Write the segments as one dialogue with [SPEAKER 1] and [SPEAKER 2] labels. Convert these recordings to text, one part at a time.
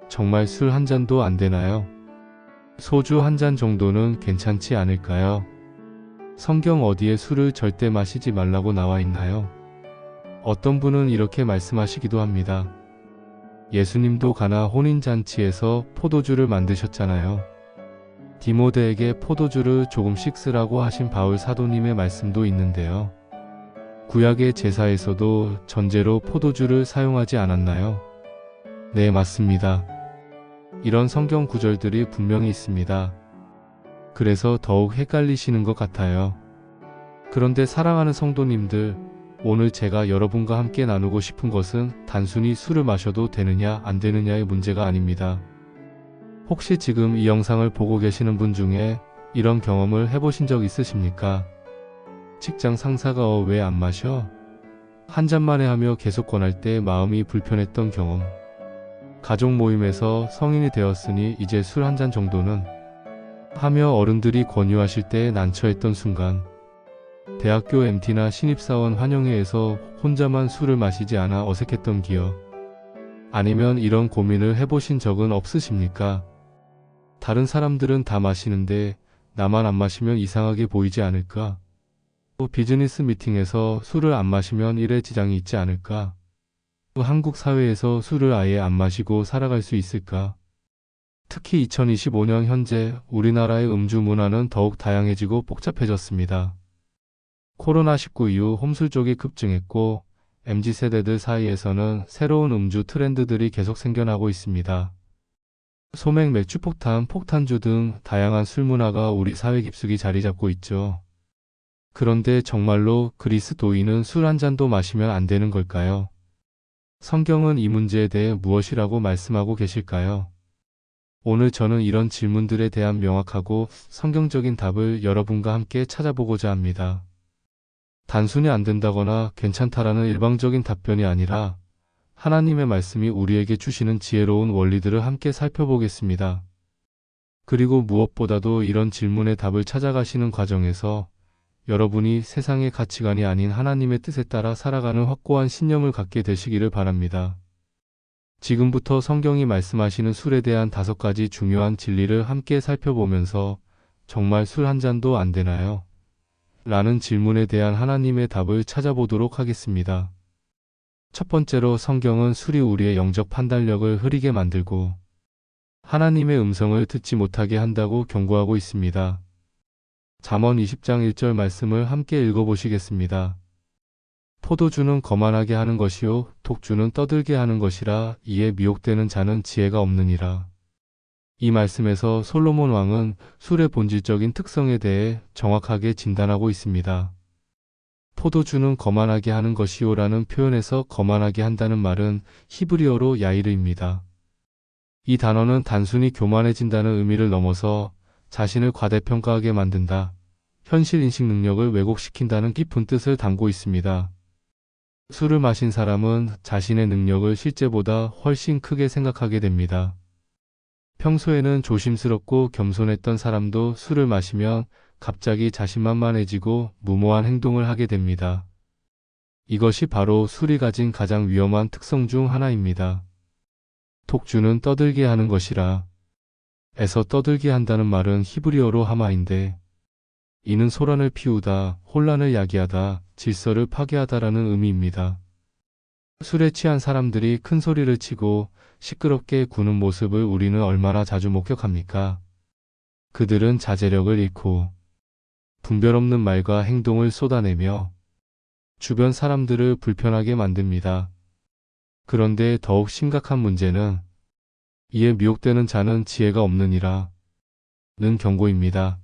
[SPEAKER 1] 정말 술 한 잔도 안 되나요? 소주 한 잔 정도는 괜찮지 않을까요? 성경 어디에 술을 절대 마시지 말라고 나와 있나요? 어떤 분은 이렇게 말씀하시기도 합니다. 예수님도 가나 혼인잔치에서 포도주를 만드셨잖아요. 디모데에게 포도주를 조금씩 쓰라고 하신 바울 사도님의 말씀도 있는데요. 구약의 제사에서도 전제로 포도주를 사용하지 않았나요? 네, 맞습니다. 이런 성경 구절들이 분명히 있습니다. 그래서 더욱 헷갈리시는 것 같아요. 그런데 사랑하는 성도님들, 오늘 제가 여러분과 함께 나누고 싶은 것은 단순히 술을 마셔도 되느냐 안 되느냐의 문제가 아닙니다. 혹시 지금 이 영상을 보고 계시는 분 중에 이런 경험을 해보신 적 있으십니까? 직장 상사가 왜 안 마셔? 한 잔만에 하며 계속 권할 때 마음이 불편했던 경험. 가족 모임에서 성인이 되었으니 이제 술 한 잔 정도는 하며 어른들이 권유하실 때 난처했던 순간. 대학교 MT나 신입사원 환영회에서 혼자만 술을 마시지 않아 어색했던 기억. 아니면 이런 고민을 해보신 적은 없으십니까? 다른 사람들은 다 마시는데 나만 안 마시면 이상하게 보이지 않을까? 또 비즈니스 미팅에서 술을 안 마시면 일에 지장이 있지 않을까? 또 한국 사회에서 술을 아예 안 마시고 살아갈 수 있을까? 특히 2025년 현재 우리나라의 음주 문화는 더욱 다양해지고 복잡해졌습니다. 코로나19 이후 홈술족이 급증했고 MZ세대들 사이에서는 새로운 음주 트렌드들이 계속 생겨나고 있습니다. 소맥, 맥주, 폭탄주 등 다양한 술 문화가 우리 사회 깊숙이 자리 잡고 있죠. 그런데 정말로 그리스도인은 술 한 잔도 마시면 안 되는 걸까요? 성경은 이 문제에 대해 무엇이라고 말씀하고 계실까요? 오늘 저는 이런 질문들에 대한 명확하고 성경적인 답을 여러분과 함께 찾아보고자 합니다. 단순히 안 된다거나 괜찮다라는 일방적인 답변이 아니라 하나님의 말씀이 우리에게 주시는 지혜로운 원리들을 함께 살펴보겠습니다. 그리고 무엇보다도 이런 질문의 답을 찾아가시는 과정에서 여러분이 세상의 가치관이 아닌 하나님의 뜻에 따라 살아가는 확고한 신념을 갖게 되시기를 바랍니다. 지금부터 성경이 말씀하시는 술에 대한 5가지 중요한 진리를 함께 살펴보면서 정말 술 한 잔도 안 되나요? 라는 질문에 대한 하나님의 답을 찾아보도록 하겠습니다. 첫 번째로 성경은 술이 우리의 영적 판단력을 흐리게 만들고 하나님의 음성을 듣지 못하게 한다고 경고하고 있습니다. 잠언 20장 1절 말씀을 함께 읽어보시겠습니다. 포도주는 거만하게 하는 것이요 독주는 떠들게 하는 것이라 이에 미혹되는 자는 지혜가 없느니라. 이 말씀에서 솔로몬 왕은 술의 본질적인 특성에 대해 정확하게 진단하고 있습니다. 포도주는 거만하게 하는 것이요 라는 표현에서 거만하게 한다는 말은 히브리어로 야이르입니다. 이 단어는 단순히 교만해진다는 의미를 넘어서 자신을 과대평가하게 만든다, 현실 인식 능력을 왜곡시킨다는 깊은 뜻을 담고 있습니다. 술을 마신 사람은 자신의 능력을 실제보다 훨씬 크게 생각하게 됩니다. 평소에는 조심스럽고 겸손했던 사람도 술을 마시면 갑자기 자신만만해지고 무모한 행동을 하게 됩니다. 이것이 바로 술이 가진 가장 위험한 특성 중 하나입니다. 독주는 떠들게 하는 것이라. 에서 떠들게 한다는 말은 히브리어로 하마인데 이는 소란을 피우다, 혼란을 야기하다, 질서를 파괴하다라는 의미입니다. 술에 취한 사람들이 큰 소리를 치고 시끄럽게 구는 모습을 우리는 얼마나 자주 목격합니까? 그들은 자제력을 잃고 분별 없는 말과 행동을 쏟아내며 주변 사람들을 불편하게 만듭니다. 그런데 더욱 심각한 문제는 이에 미혹되는 자는 지혜가 없느니라 는 경고입니다.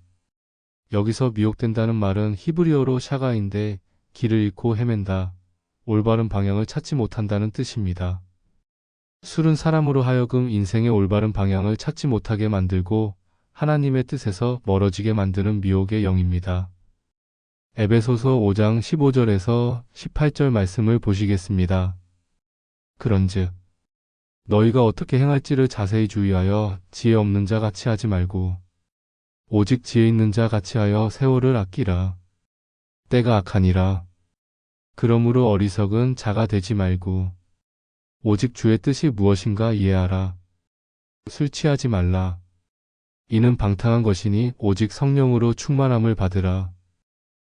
[SPEAKER 1] 여기서 미혹된다는 말은 히브리어로 샤가인데 길을 잃고 헤맨다, 올바른 방향을 찾지 못한다는 뜻입니다. 술은 사람으로 하여금 인생의 올바른 방향을 찾지 못하게 만들고 하나님의 뜻에서 멀어지게 만드는 미혹의 영입니다. 에베소서 5장 15절에서 18절 말씀을 보시겠습니다. 그런즉 너희가 어떻게 행할지를 자세히 주의하여 지혜 없는 자 같이 하지 말고 오직 지혜 있는 자 같이 하여 세월을 아끼라. 때가 악하니라. 그러므로 어리석은 자가 되지 말고 오직 주의 뜻이 무엇인가 이해하라. 술 취하지 말라. 이는 방탕한 것이니 오직 성령으로 충만함을 받으라.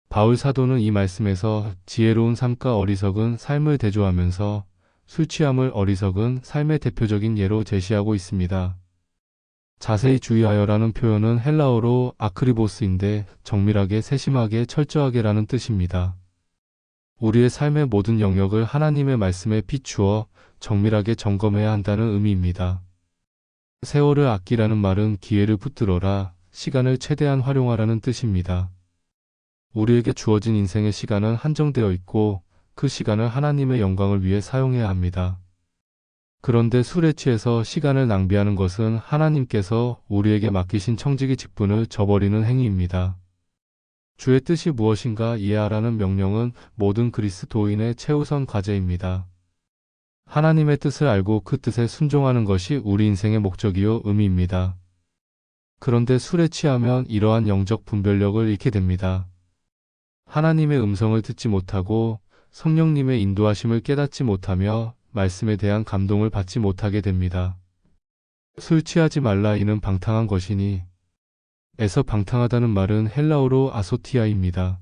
[SPEAKER 1] 바울 사도는 이 말씀에서 지혜로운 삶과 어리석은 삶을 대조하면서 술 취함을 어리석은 삶의 대표적인 예로 제시하고 있습니다. 자세히 주의하여라는 표현은 헬라어로 아크리보스인데 정밀하게 세심하게 철저하게라는 뜻입니다. 우리의 삶의 모든 영역을 하나님의 말씀에 비추어 정밀하게 점검해야 한다는 의미입니다. 세월을 아끼라는 말은 기회를 붙들어라, 시간을 최대한 활용하라는 뜻입니다. 우리에게 주어진 인생의 시간은 한정되어 있고 그 시간을 하나님의 영광을 위해 사용해야 합니다. 그런데 술에 취해서 시간을 낭비하는 것은 하나님께서 우리에게 맡기신 청지기 직분을 저버리는 행위입니다. 주의 뜻이 무엇인가 이해하라는 명령은 모든 그리스도인의 최우선 과제입니다. 하나님의 뜻을 알고 그 뜻에 순종하는 것이 우리 인생의 목적이요 의미입니다. 그런데 술에 취하면 이러한 영적 분별력을 잃게 됩니다. 하나님의 음성을 듣지 못하고 성령님의 인도하심을 깨닫지 못하며 말씀에 대한 감동을 받지 못하게 됩니다. 술 취하지 말라 이는 방탕한 것이니 에서 방탕하다는 말은 헬라어로 아소티아입니다.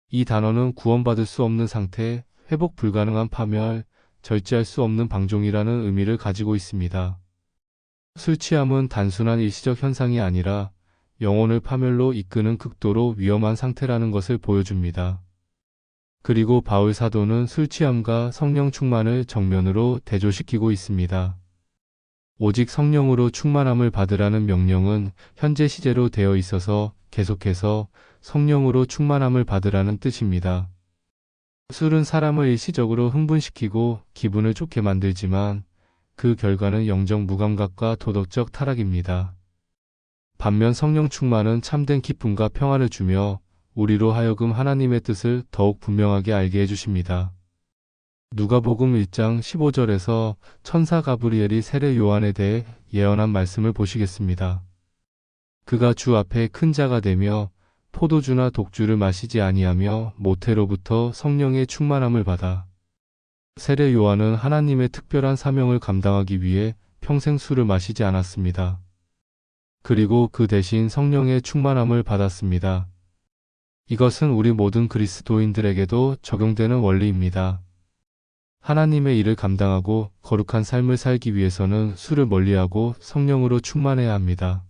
[SPEAKER 1] 이 단어는 구원받을 수 없는 상태, 회복 불가능한 파멸, 절제할 수 없는 방종이라는 의미를 가지고 있습니다. 술 취함은 단순한 일시적 현상이 아니라 영혼을 파멸로 이끄는 극도로 위험한 상태라는 것을 보여줍니다. 그리고 바울 사도는 술 취함과 성령 충만을 정면으로 대조시키고 있습니다. 오직 성령으로 충만함을 받으라는 명령은 현재 시제로 되어 있어서 계속해서 성령으로 충만함을 받으라는 뜻입니다. 술은 사람을 일시적으로 흥분시키고 기분을 좋게 만들지만 그 결과는 영적 무감각과 도덕적 타락입니다. 반면 성령 충만은 참된 기쁨과 평안을 주며 우리로 하여금 하나님의 뜻을 더욱 분명하게 알게 해주십니다. 누가복음 1장 15절에서 천사 가브리엘이 세례 요한에 대해 예언한 말씀을 보시겠습니다. 그가 주 앞에 큰 자가 되며 포도주나 독주를 마시지 아니하며 모태로부터 성령의 충만함을 받아. 세례 요한은 하나님의 특별한 사명을 감당하기 위해 평생 술을 마시지 않았습니다. 그리고 그 대신 성령의 충만함을 받았습니다. 이것은 우리 모든 그리스도인들에게도 적용되는 원리입니다. 하나님의 일을 감당하고 거룩한 삶을 살기 위해서는 술을 멀리하고 성령으로 충만해야 합니다.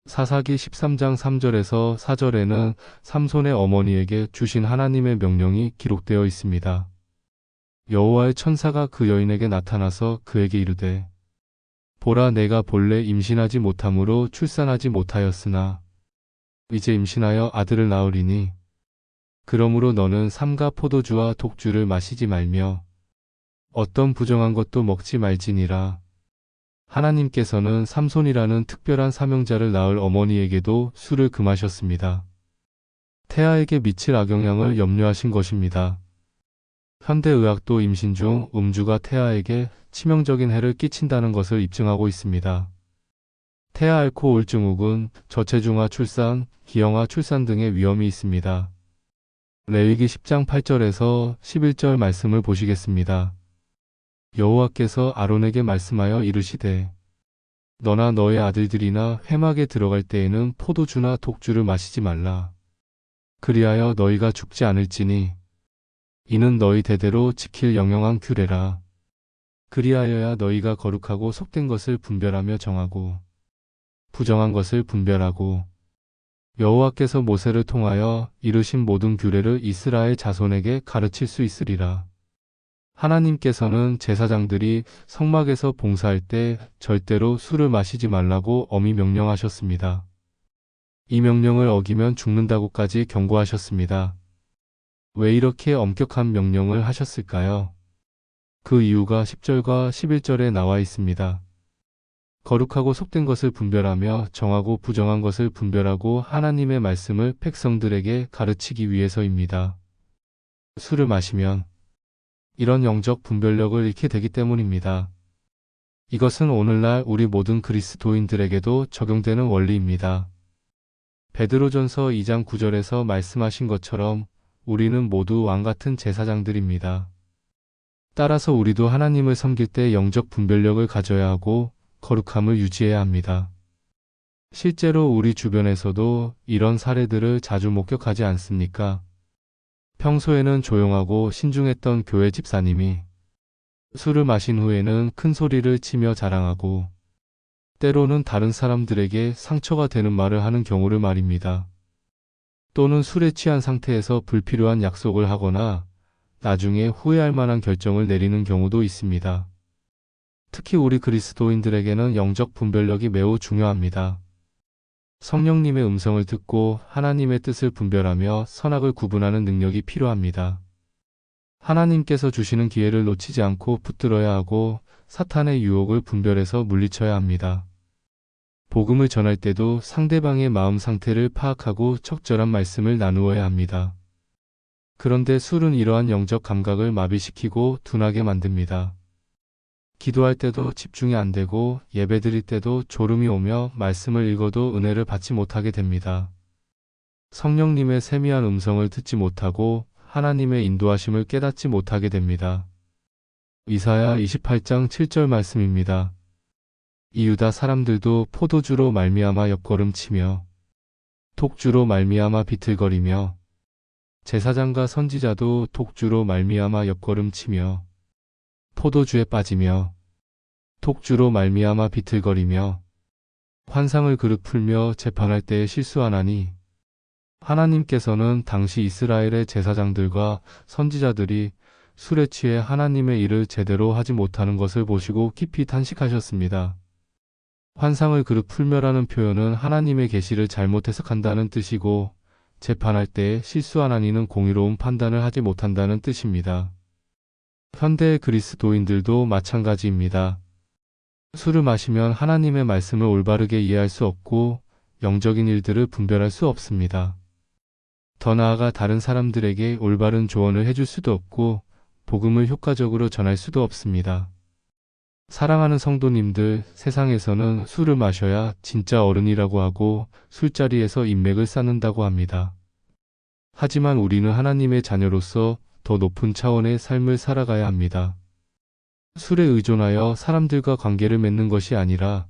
[SPEAKER 1] 사사기 13장 3절에서 4절에는 삼손의 어머니에게 주신 하나님의 명령이 기록되어 있습니다. 여호와의 천사가 그 여인에게 나타나서 그에게 이르되 보라 내가 본래 임신하지 못함으로 출산하지 못하였으나 이제 임신하여 아들을 낳으리니 그러므로 너는 삼가 포도주와 독주를 마시지 말며 어떤 부정한 것도 먹지 말지니라. 하나님께서는 삼손이라는 특별한 사명자를 낳을 어머니에게도 술을 금하셨습니다. 태아에게 미칠 악영향을 염려하신 것입니다. 현대의학도 임신 중 음주가 태아에게 치명적인 해를 끼친다는 것을 입증하고 있습니다. 태아 알코올 증후군, 저체중아 출산, 기형아 출산 등의 위험이 있습니다. 레위기 10장 8절에서 11절 말씀을 보시겠습니다. 여호와께서 아론에게 말씀하여 이르시되 너나 너의 아들들이나 회막에 들어갈 때에는 포도주나 독주를 마시지 말라. 그리하여 너희가 죽지 않을지니 이는 너희 대대로 지킬 영영한 규례라. 그리하여야 너희가 거룩하고 속된 것을 분별하며 정하고 부정한 것을 분별하고 여호와께서 모세를 통하여 이루신 모든 규례를 이스라엘 자손에게 가르칠 수 있으리라. 하나님께서는 제사장들이 성막에서 봉사할 때 절대로 술을 마시지 말라고 엄히 명령하셨습니다. 이 명령을 어기면 죽는다고까지 경고하셨습니다. 왜 이렇게 엄격한 명령을 하셨을까요? 그 이유가 10절과 11절에 나와 있습니다. 거룩하고 속된 것을 분별하며 정하고 부정한 것을 분별하고 하나님의 말씀을 백성들에게 가르치기 위해서입니다. 술을 마시면 이런 영적 분별력을 잃게 되기 때문입니다. 이것은 오늘날 우리 모든 그리스도인들에게도 적용되는 원리입니다. 베드로전서 2장 9절에서 말씀하신 것처럼 우리는 모두 왕같은 제사장들입니다. 따라서 우리도 하나님을 섬길 때 영적 분별력을 가져야 하고 거룩함을 유지해야 합니다. 실제로 우리 주변에서도 이런 사례들을 자주 목격하지 않습니까? 평소에는 조용하고 신중했던 교회 집사님이 술을 마신 후에는 큰 소리를 치며 자랑하고 때로는 다른 사람들에게 상처가 되는 말을 하는 경우를 말입니다. 또는 술에 취한 상태에서 불필요한 약속을 하거나 나중에 후회할 만한 결정을 내리는 경우도 있습니다. 특히 우리 그리스도인들에게는 영적 분별력이 매우 중요합니다. 성령님의 음성을 듣고 하나님의 뜻을 분별하며 선악을 구분하는 능력이 필요합니다. 하나님께서 주시는 기회를 놓치지 않고 붙들어야 하고 사탄의 유혹을 분별해서 물리쳐야 합니다. 복음을 전할 때도 상대방의 마음 상태를 파악하고 적절한 말씀을 나누어야 합니다. 그런데 술은 이러한 영적 감각을 마비시키고 둔하게 만듭니다. 기도할 때도 집중이 안 되고 예배드릴 때도 졸음이 오며 말씀을 읽어도 은혜를 받지 못하게 됩니다. 성령님의 세미한 음성을 듣지 못하고 하나님의 인도하심을 깨닫지 못하게 됩니다. 이사야 28장 7절 말씀입니다. 이 유다 사람들도 포도주로 말미암아 옆걸음치며 독주로 말미암아 비틀거리며 제사장과 선지자도 독주로 말미암아 옆걸음치며 포도주에 빠지며 독주로 말미암아 비틀거리며 환상을 그릇 풀며 재판할 때에 실수하나니 하나님께서는 당시 이스라엘의 제사장들과 선지자들이 술에 취해 하나님의 일을 제대로 하지 못하는 것을 보시고 깊이 탄식하셨습니다. 환상을 그릇 풀며라는 표현은 하나님의 계시를 잘못 해석한다는 뜻이고 재판할 때에 실수하나니는 공의로운 판단을 하지 못한다는 뜻입니다. 현대의 그리스도인들도 마찬가지입니다. 술을 마시면 하나님의 말씀을 올바르게 이해할 수 없고 영적인 일들을 분별할 수 없습니다. 더 나아가 다른 사람들에게 올바른 조언을 해줄 수도 없고 복음을 효과적으로 전할 수도 없습니다. 사랑하는 성도님들, 세상에서는 술을 마셔야 진짜 어른이라고 하고 술자리에서 인맥을 쌓는다고 합니다. 하지만 우리는 하나님의 자녀로서 더 높은 차원의 삶을 살아가야 합니다. 술에 의존하여 사람들과 관계를 맺는 것이 아니라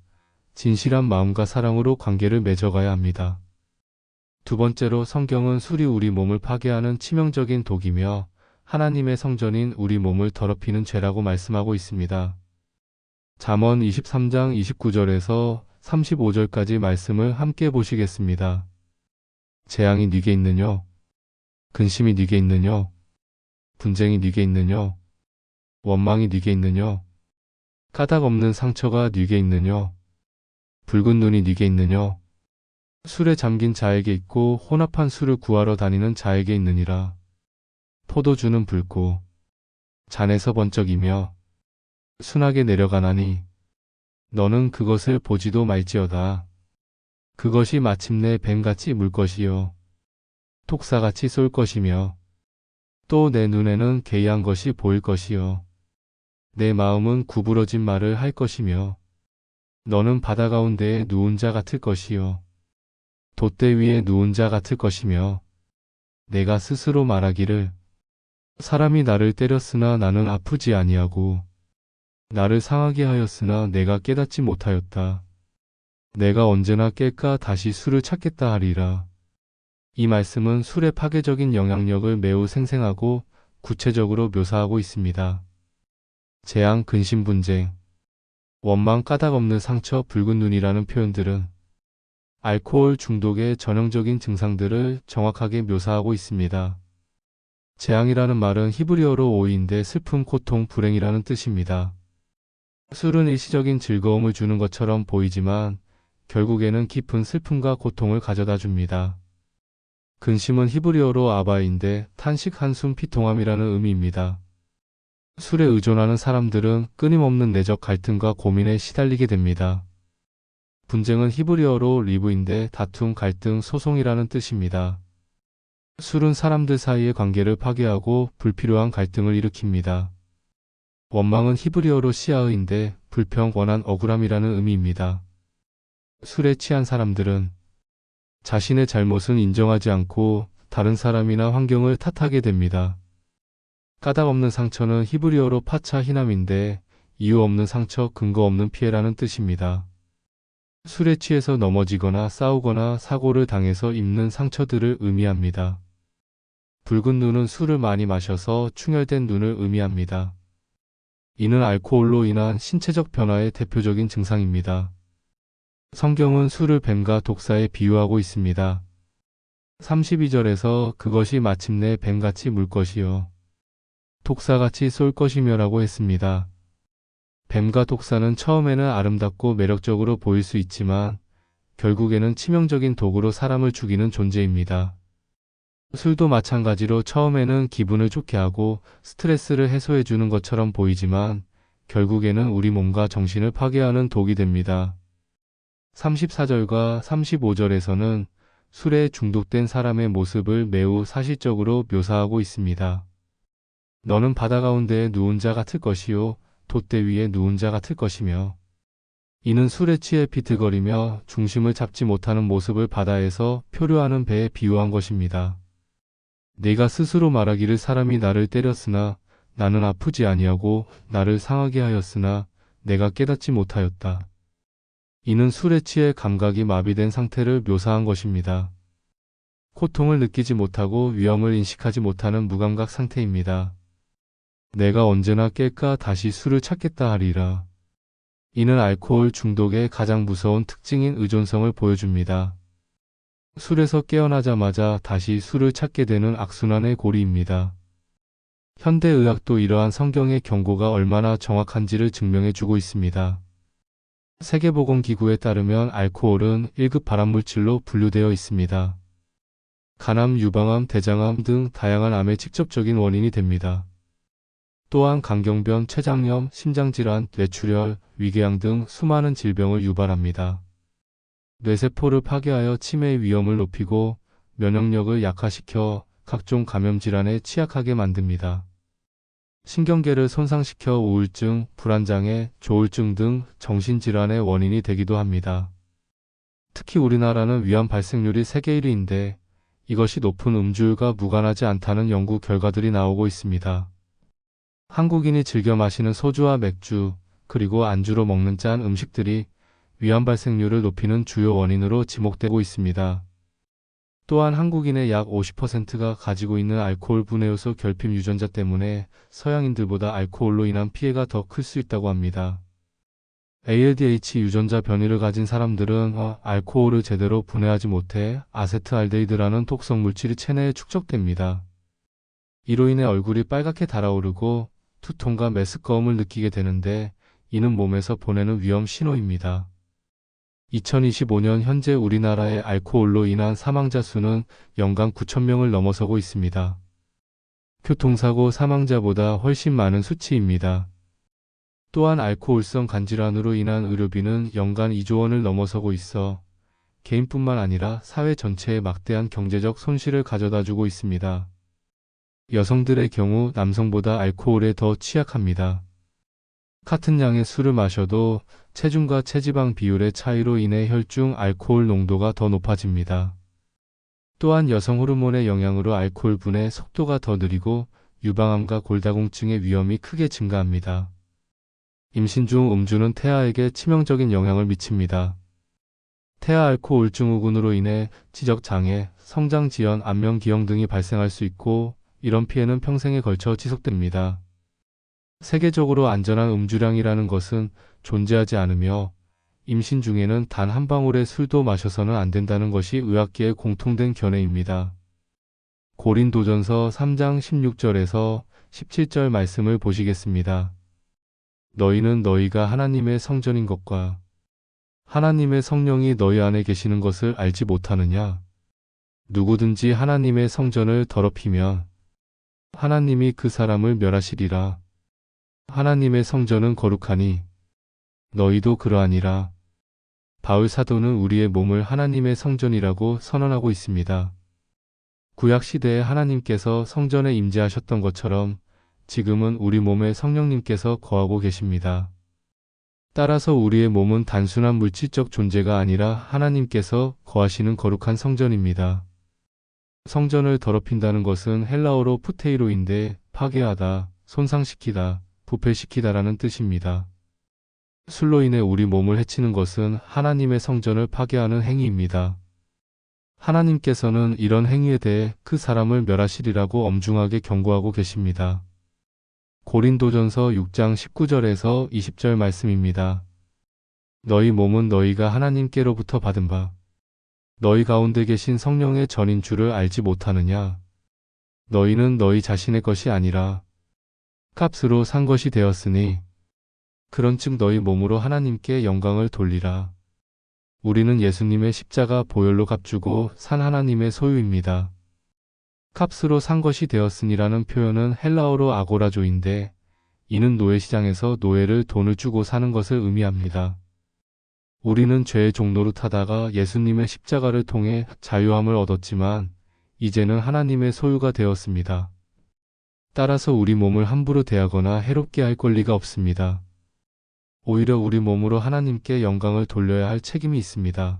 [SPEAKER 1] 진실한 마음과 사랑으로 관계를 맺어가야 합니다. 두 번째로 성경은 술이 우리 몸을 파괴하는 치명적인 독이며 하나님의 성전인 우리 몸을 더럽히는 죄라고 말씀하고 있습니다. 잠언 23장 29절에서 35절까지 말씀을 함께 보시겠습니다. 재앙이 네게 있느뇨? 근심이 네게 있느뇨? 분쟁이 네게 있느뇨? 원망이 네게 있느뇨? 까닭 없는 상처가 네게 있느뇨? 붉은 눈이 네게 있느뇨? 술에 잠긴 자에게 있고 혼합한 술을 구하러 다니는 자에게 있느니라. 포도주는 붉고 잔에서 번쩍이며 순하게 내려가나니 너는 그것을 보지도 말지어다. 그것이 마침내 뱀같이 물 것이요 독사같이 쏠 것이며 또 내 눈에는 개의한 것이 보일 것이요 내 마음은 구부러진 말을 할 것이며 너는 바다 가운데에 누운 자 같을 것이요 돛대 위에 누운 자 같을 것이며 내가 스스로 말하기를 사람이 나를 때렸으나 나는 아프지 아니하고 나를 상하게 하였으나 내가 깨닫지 못하였다. 내가 언제나 깰까 다시 술을 찾겠다 하리라. 이 말씀은 술의 파괴적인 영향력을 매우 생생하고 구체적으로 묘사하고 있습니다. 재앙, 근심, 분쟁, 원망, 까닭 없는 상처, 붉은 눈이라는 표현들은 알코올 중독의 전형적인 증상들을 정확하게 묘사하고 있습니다. 재앙이라는 말은 히브리어로 오이인데 슬픔, 고통, 불행이라는 뜻입니다. 술은 일시적인 즐거움을 주는 것처럼 보이지만 결국에는 깊은 슬픔과 고통을 가져다 줍니다. 근심은 히브리어로 아바인데 탄식, 한숨, 피통함이라는 의미입니다. 술에 의존하는 사람들은 끊임없는 내적 갈등과 고민에 시달리게 됩니다. 분쟁은 히브리어로 리브인데 다툼, 갈등, 소송이라는 뜻입니다. 술은 사람들 사이의 관계를 파괴하고 불필요한 갈등을 일으킵니다. 원망은 히브리어로 시아의인데 불평, 원한, 억울함이라는 의미입니다. 술에 취한 사람들은 자신의 잘못은 인정하지 않고 다른 사람이나 환경을 탓하게 됩니다. 까닭 없는 상처는 히브리어로 파차 히남인데 이유 없는 상처, 근거 없는 피해라는 뜻입니다. 술에 취해서 넘어지거나 싸우거나 사고를 당해서 입는 상처들을 의미합니다. 붉은 눈은 술을 많이 마셔서 충혈된 눈을 의미합니다. 이는 알코올로 인한 신체적 변화의 대표적인 증상입니다. 성경은 술을 뱀과 독사에 비유하고 있습니다. 32절에서 그것이 마침내 뱀같이 물 것이요 독사같이 쏠 것이며라고 했습니다. 뱀과 독사는 처음에는 아름답고 매력적으로 보일 수 있지만 결국에는 치명적인 독으로 사람을 죽이는 존재입니다. 술도 마찬가지로 처음에는 기분을 좋게 하고 스트레스를 해소해 주는 것처럼 보이지만 결국에는 우리 몸과 정신을 파괴하는 독이 됩니다. 34절과 35절에서는 술에 중독된 사람의 모습을 매우 사실적으로 묘사하고 있습니다. 너는 바다 가운데에 누운 자 같을 것이요 돛대 위에 누운 자 같을 것이며 이는 술에 취해 비틀거리며 중심을 잡지 못하는 모습을 바다에서 표류하는 배에 비유한 것입니다. 내가 스스로 말하기를 사람이 나를 때렸으나 나는 아프지 아니하고 나를 상하게 하였으나 내가 깨닫지 못하였다. 이는 술에 취해 감각이 마비된 상태를 묘사한 것입니다. 고통을 느끼지 못하고 위험을 인식하지 못하는 무감각 상태입니다. 내가 언제나 깰까 다시 술을 찾겠다 하리라. 이는 알코올 중독의 가장 무서운 특징인 의존성을 보여줍니다. 술에서 깨어나자마자 다시 술을 찾게 되는 악순환의 고리입니다. 현대의학도 이러한 성경의 경고가 얼마나 정확한지를 증명해 주고 있습니다. 세계보건기구에 따르면 알코올은 1급 발암물질로 분류되어 있습니다. 간암, 유방암, 대장암 등 다양한 암의 직접적인 원인이 됩니다. 또한 강경변, 췌장염, 심장질환, 뇌출혈, 위궤양 등 수많은 질병을 유발합니다. 뇌세포를 파괴하여 치매의 위험을 높이고 면역력을 약화시켜 각종 감염질환에 취약하게 만듭니다. 신경계를 손상시켜 우울증, 불안장애, 조울증 등 정신질환의 원인이 되기도 합니다. 특히 우리나라는 위암 발생률이 세계 1위인데 이것이 높은 음주율과 무관하지 않다는 연구 결과들이 나오고 있습니다. 한국인이 즐겨 마시는 소주와 맥주, 그리고 안주로 먹는 짠 음식들이 위암 발생률을 높이는 주요 원인으로 지목되고 있습니다. 또한 한국인의 약 50%가 가지고 있는 알코올 분해요소 결핍 유전자 때문에 서양인들보다 알코올로 인한 피해가 더 클 수 있다고 합니다. ALDH 유전자 변이를 가진 사람들은 알코올을 제대로 분해하지 못해 아세트알데히드라는 독성 물질이 체내에 축적됩니다. 이로 인해 얼굴이 빨갛게 달아오르고 두통과 메스꺼움을 느끼게 되는데 이는 몸에서 보내는 위험 신호입니다. 2025년 현재 우리나라의 알코올로 인한 사망자 수는 연간 9,000명을 넘어서고 있습니다. 교통사고 사망자보다 훨씬 많은 수치입니다. 또한 알코올성 간질환으로 인한 의료비는 연간 2조 원을 넘어서고 있어 개인뿐만 아니라 사회 전체에 막대한 경제적 손실을 가져다주고 있습니다. 여성들의 경우 남성보다 알코올에 더 취약합니다. 같은 양의 술을 마셔도 체중과 체지방 비율의 차이로 인해 혈중 알코올 농도가 더 높아집니다. 또한 여성 호르몬의 영향으로 알코올 분해 속도가 더 느리고 유방암과 골다공증의 위험이 크게 증가합니다. 임신 중 음주는 태아에게 치명적인 영향을 미칩니다. 태아 알코올 증후군으로 인해 지적장애, 성장지연, 안면기형 등이 발생할 수 있고 이런 피해는 평생에 걸쳐 지속됩니다. 세계적으로 안전한 음주량이라는 것은 존재하지 않으며 임신 중에는 단 한 방울의 술도 마셔서는 안 된다는 것이 의학계의 공통된 견해입니다. 고린도전서 3장 16절에서 17절 말씀을 보시겠습니다. 너희는 너희가 하나님의 성전인 것과 하나님의 성령이 너희 안에 계시는 것을 알지 못하느냐? 누구든지 하나님의 성전을 더럽히면 하나님이 그 사람을 멸하시리라. 하나님의 성전은 거룩하니 너희도 그러하니라. 바울 사도는 우리의 몸을 하나님의 성전이라고 선언하고 있습니다. 구약 시대에 하나님께서 성전에 임재하셨던 것처럼 지금은 우리 몸에 성령님께서 거하고 계십니다. 따라서 우리의 몸은 단순한 물질적 존재가 아니라 하나님께서 거하시는 거룩한 성전입니다. 성전을 더럽힌다는 것은 헬라어로 푸테이로인데 파괴하다, 손상시키다, 부패시키다라는 뜻입니다. 술로 인해 우리 몸을 해치는 것은 하나님의 성전을 파괴하는 행위입니다. 하나님께서는 이런 행위에 대해 그 사람을 멸하시리라고 엄중하게 경고하고 계십니다. 고린도전서 6장 19절에서 20절 말씀입니다. 너희 몸은 너희가 하나님께로부터 받은 바 너희 가운데 계신 성령의 전인 줄을 알지 못하느냐? 너희는 너희 자신의 것이 아니라 값으로 산 것이 되었으니 그런즉 너희 몸으로 하나님께 영광을 돌리라. 우리는 예수님의 십자가 보혈로 값주고 산 하나님의 소유입니다. 값으로 산 것이 되었으니라는 표현은 헬라어로 아고라조인데 이는 노예시장에서 노예를 돈을 주고 사는 것을 의미합니다. 우리는 죄의 종로로 타다가 예수님의 십자가를 통해 자유함을 얻었지만 이제는 하나님의 소유가 되었습니다. 따라서 우리 몸을 함부로 대하거나 해롭게 할 권리가 없습니다. 오히려 우리 몸으로 하나님께 영광을 돌려야 할 책임이 있습니다.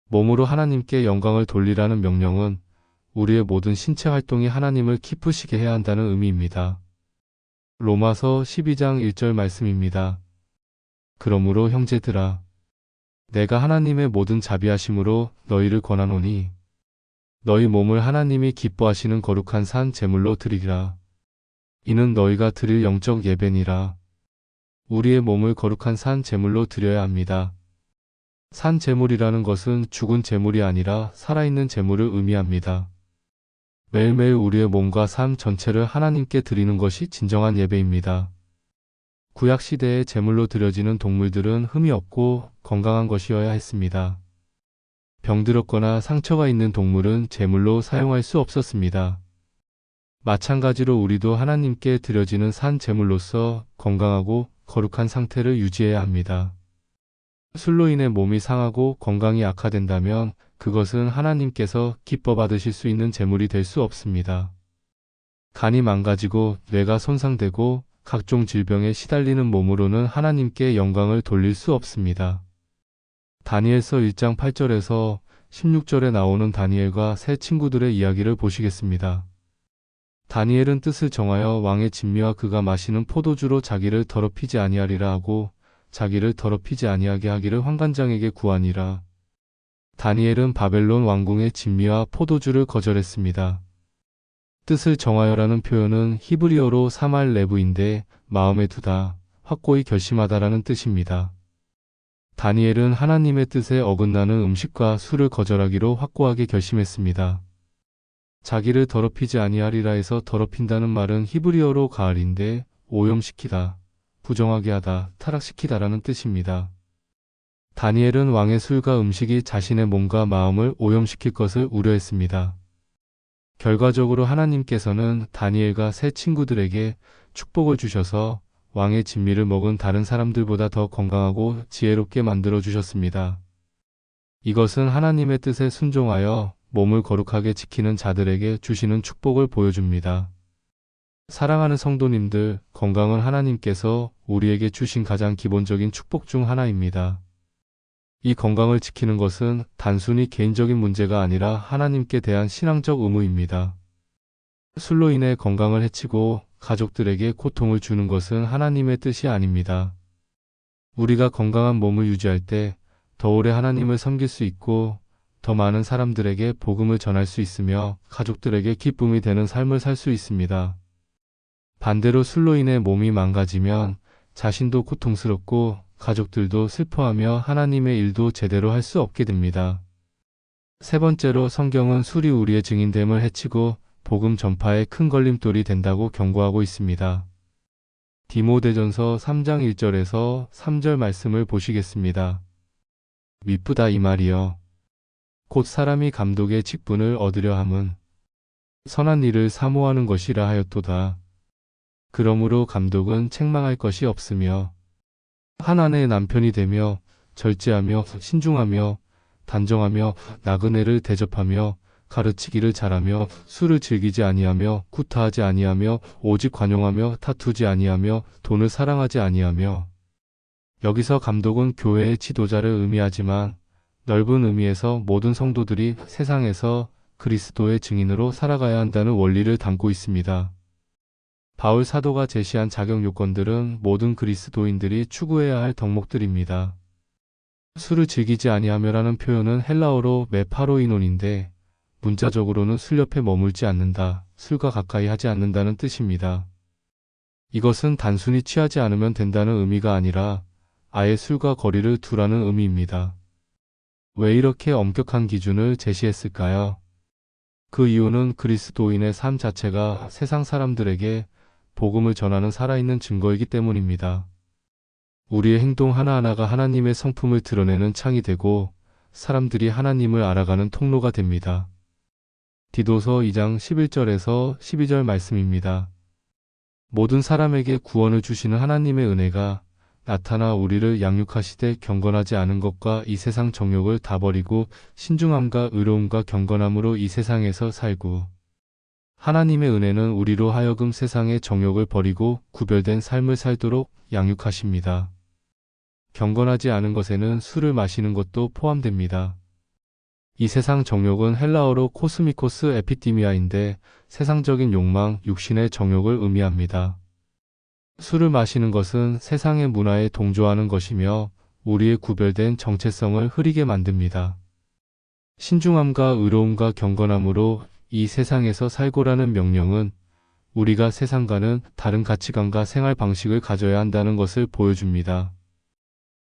[SPEAKER 1] 몸으로 하나님께 영광을 돌리라는 명령은 우리의 모든 신체 활동이 하나님을 기쁘시게 해야 한다는 의미입니다. 로마서 12장 1절 말씀입니다. 그러므로 형제들아, 내가 하나님의 모든 자비하심으로 너희를 권하노니 너희 몸을 하나님이 기뻐하시는 거룩한 산 제물로 드리라. 이는 너희가 드릴 영적 예배니라. 우리의 몸을 거룩한 산 제물로 드려야 합니다. 산 제물이라는 것은 죽은 제물이 아니라 살아있는 제물을 의미합니다. 매일매일 우리의 몸과 삶 전체를 하나님께 드리는 것이 진정한 예배입니다. 구약시대에 제물로 드려지는 동물들은 흠이 없고 건강한 것이어야 했습니다. 병들었거나 상처가 있는 동물은 제물로 사용할 수 없었습니다. 마찬가지로 우리도 하나님께 드려지는 산 제물로서 건강하고 거룩한 상태를 유지해야 합니다. 술로 인해 몸이 상하고 건강이 악화된다면 그것은 하나님께서 기뻐 받으실 수 있는 제물이 될 수 없습니다. 간이 망가지고 뇌가 손상되고 각종 질병에 시달리는 몸으로는 하나님께 영광을 돌릴 수 없습니다. 다니엘서 1장 8절에서 16절에 나오는 다니엘과 세 친구들의 이야기를 보시겠습니다. 다니엘은 뜻을 정하여 왕의 진미와 그가 마시는 포도주로 자기를 더럽히지 아니하리라 하고 자기를 더럽히지 아니하게 하기를 환관장에게 구하니라. 다니엘은 바벨론 왕궁의 진미와 포도주를 거절했습니다. 뜻을 정하여라는 표현은 히브리어로 사말 레브인데 마음에 두다, 확고히 결심하다라는 뜻입니다. 다니엘은 하나님의 뜻에 어긋나는 음식과 술을 거절하기로 확고하게 결심했습니다. 자기를 더럽히지 아니하리라 해서 더럽힌다는 말은 히브리어로 가을인데 오염시키다, 부정하게 하다, 타락시키다라는 뜻입니다. 다니엘은 왕의 술과 음식이 자신의 몸과 마음을 오염시킬 것을 우려했습니다. 결과적으로 하나님께서는 다니엘과 세 친구들에게 축복을 주셔서 왕의 진미를 먹은 다른 사람들보다 더 건강하고 지혜롭게 만들어 주셨습니다. 이것은 하나님의 뜻에 순종하여 몸을 거룩하게 지키는 자들에게 주시는 축복을 보여줍니다. 사랑하는 성도님들, 건강은 하나님께서 우리에게 주신 가장 기본적인 축복 중 하나입니다. 이 건강을 지키는 것은 단순히 개인적인 문제가 아니라 하나님께 대한 신앙적 의무입니다. 술로 인해 건강을 해치고 가족들에게 고통을 주는 것은 하나님의 뜻이 아닙니다. 우리가 건강한 몸을 유지할 때 더 오래 하나님을 섬길 수 있고 더 많은 사람들에게 복음을 전할 수 있으며 가족들에게 기쁨이 되는 삶을 살 수 있습니다. 반대로 술로 인해 몸이 망가지면 자신도 고통스럽고 가족들도 슬퍼하며 하나님의 일도 제대로 할 수 없게 됩니다. 세 번째로 성경은 술이 우리의 증인됨을 해치고 복음 전파에 큰 걸림돌이 된다고 경고하고 있습니다. 디모데전서 3장 1절에서 3절 말씀을 보시겠습니다. 미쁘다 이 말이여. 곧 사람이 감독의 직분을 얻으려 함은 선한 일을 사모하는 것이라 하였도다. 그러므로 감독은 책망할 것이 없으며 한 아내의 남편이 되며 절제하며 신중하며 단정하며 나그네를 대접하며 가르치기를 잘하며 술을 즐기지 아니하며 구타하지 아니하며 오직 관용하며 다투지 아니하며 돈을 사랑하지 아니하며. 여기서 감독은 교회의 지도자를 의미하지만 넓은 의미에서 모든 성도들이 세상에서 그리스도의 증인으로 살아가야 한다는 원리를 담고 있습니다. 바울 사도가 제시한 자격 요건들은 모든 그리스도인들이 추구해야 할 덕목들입니다. 술을 즐기지 아니하며라는 표현은 헬라어로 메파로이논인데 문자적으로는 술 옆에 머물지 않는다, 술과 가까이 하지 않는다는 뜻입니다. 이것은 단순히 취하지 않으면 된다는 의미가 아니라 아예 술과 거리를 두라는 의미입니다. 왜 이렇게 엄격한 기준을 제시했을까요? 그 이유는 그리스도인의 삶 자체가 세상 사람들에게 복음을 전하는 살아있는 증거이기 때문입니다. 우리의 행동 하나하나가 하나님의 성품을 드러내는 창이 되고 사람들이 하나님을 알아가는 통로가 됩니다. 디도서 2장 11절에서 12절 말씀입니다. 모든 사람에게 구원을 주시는 하나님의 은혜가 나타나 우리를 양육하시되 경건하지 않은 것과 이 세상 정욕을 다 버리고 신중함과 의로움과 경건함으로 이 세상에서 살고 하나님의 은혜는 우리로 하여금 세상의 정욕을 버리고 구별된 삶을 살도록 양육하십니다. 경건하지 않은 것에는 술을 마시는 것도 포함됩니다. 이 세상 정욕은 헬라어로 코스미코스 에피티미아인데 세상적인 욕망, 육신의 정욕을 의미합니다. 술을 마시는 것은 세상의 문화에 동조하는 것이며 우리의 구별된 정체성을 흐리게 만듭니다. 신중함과 의로움과 경건함으로 이 세상에서 살고라는 명령은 우리가 세상과는 다른 가치관과 생활 방식을 가져야 한다는 것을 보여줍니다.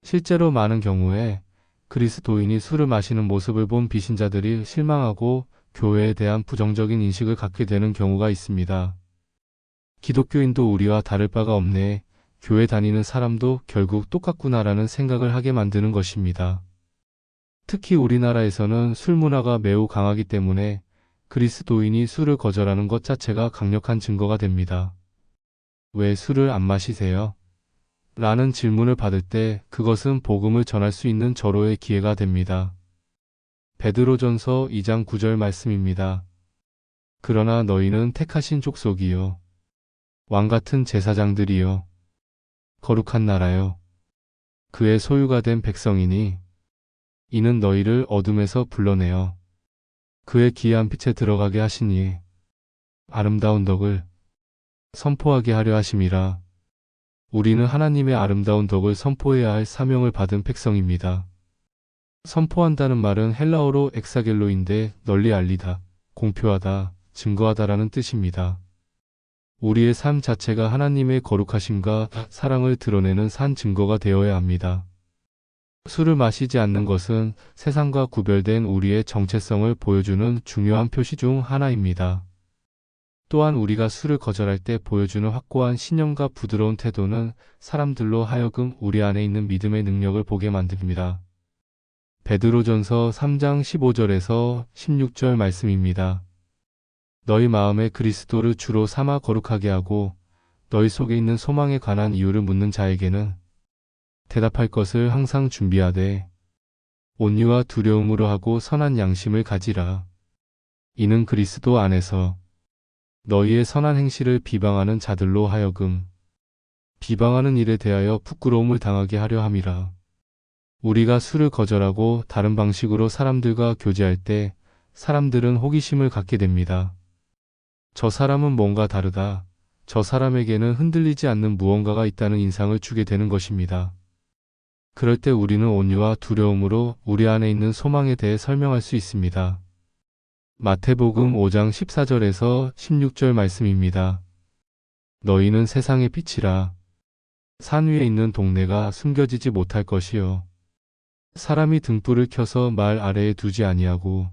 [SPEAKER 1] 실제로 많은 경우에 그리스도인이 술을 마시는 모습을 본 비신자들이 실망하고 교회에 대한 부정적인 인식을 갖게 되는 경우가 있습니다. 기독교인도 우리와 다를 바가 없네. 교회 다니는 사람도 결국 똑같구나라는 생각을 하게 만드는 것입니다. 특히 우리나라에서는 술 문화가 매우 강하기 때문에 그리스도인이 술을 거절하는 것 자체가 강력한 증거가 됩니다. 왜 술을 안 마시세요? 라는 질문을 받을 때 그것은 복음을 전할 수 있는 절호의 기회가 됩니다. 베드로전서 2장 9절 말씀입니다. 그러나 너희는 택하신 족속이요 왕같은 제사장들이요 거룩한 나라요 그의 소유가 된 백성이니 이는 너희를 어둠에서 불러내어 그의 기이한 빛에 들어가게 하시니 아름다운 덕을 선포하게 하려 하심이라. 우리는 하나님의 아름다운 덕을 선포해야 할 사명을 받은 백성입니다. 선포한다는 말은 헬라어로 엑사겔로인데 널리 알리다, 공표하다, 증거하다라는 뜻입니다. 우리의 삶 자체가 하나님의 거룩하심과 사랑을 드러내는 산 증거가 되어야 합니다. 술을 마시지 않는 것은 세상과 구별된 우리의 정체성을 보여주는 중요한 표시 중 하나입니다. 또한 우리가 술을 거절할 때 보여주는 확고한 신념과 부드러운 태도는 사람들로 하여금 우리 안에 있는 믿음의 능력을 보게 만듭니다. 베드로전서 3장 15절에서 16절 말씀입니다. 너희 마음에 그리스도를 주로 삼아 거룩하게 하고 너희 속에 있는 소망에 관한 이유를 묻는 자에게는 대답할 것을 항상 준비하되 온유와 두려움으로 하고 선한 양심을 가지라. 이는 그리스도 안에서 너희의 선한 행실을 비방하는 자들로 하여금 비방하는 일에 대하여 부끄러움을 당하게 하려 함이라. 우리가 술을 거절하고 다른 방식으로 사람들과 교제할 때 사람들은 호기심을 갖게 됩니다. 저 사람은 뭔가 다르다. 저 사람에게는 흔들리지 않는 무언가가 있다는 인상을 주게 되는 것입니다. 그럴 때 우리는 온유와 두려움으로 우리 안에 있는 소망에 대해 설명할 수 있습니다. 마태복음 5장 14절에서 16절 말씀입니다. 너희는 세상의 빛이라. 산 위에 있는 동네가 숨겨지지 못할 것이요. 사람이 등불을 켜서 말 아래에 두지 아니하고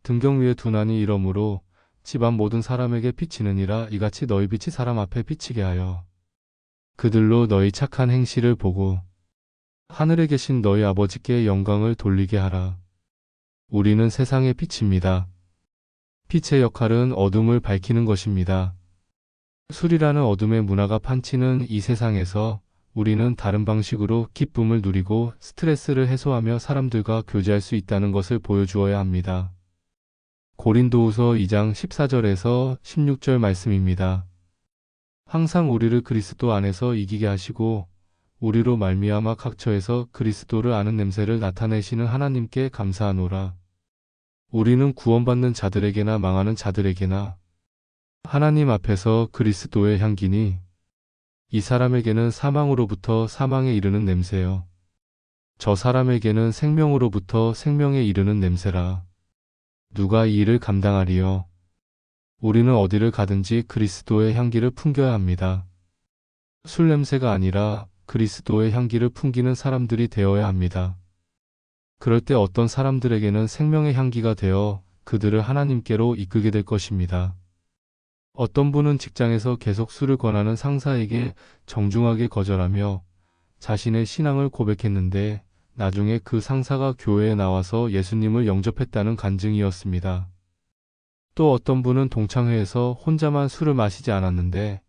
[SPEAKER 1] 등경 위에 두나니 이러므로 집안 모든 사람에게 비치느니라. 이같이 너희 빛이 사람 앞에 비치게 하여 그들로 너희 착한 행실을 보고 하늘에 계신 너희 아버지께 영광을 돌리게 하라. 우리는 세상의 빛입니다. 빛의 역할은 어둠을 밝히는 것입니다. 술이라는 어둠의 문화가 판치는 이 세상에서 우리는 다른 방식으로 기쁨을 누리고 스트레스를 해소하며 사람들과 교제할 수 있다는 것을 보여주어야 합니다. 고린도후서 2장 14절에서 16절 말씀입니다. 항상 우리를 그리스도 안에서 이기게 하시고 우리로 말미암아 각처에서 그리스도를 아는 냄새를 나타내시는 하나님께 감사하노라. 우리는 구원받는 자들에게나 망하는 자들에게나 하나님 앞에서 그리스도의 향기니 이 사람에게는 사망으로부터 사망에 이르는 냄새요. 저 사람에게는 생명으로부터 생명에 이르는 냄새라. 누가 이 일을 감당하리요? 우리는 어디를 가든지 그리스도의 향기를 풍겨야 합니다. 술 냄새가 아니라 그리스도의 향기를 풍기는 사람들이 되어야 합니다. 그럴 때 어떤 사람들에게는 생명의 향기가 되어 그들을 하나님께로 이끌게 될 것입니다. 어떤 분은 직장에서 계속 술을 권하는 상사에게 정중하게 거절하며 자신의 신앙을 고백했는데 나중에 그 상사가 교회에 나와서 예수님을 영접했다는 간증이었습니다. 또 어떤 분은 동창회에서 혼자만 술을 마시지 않았는데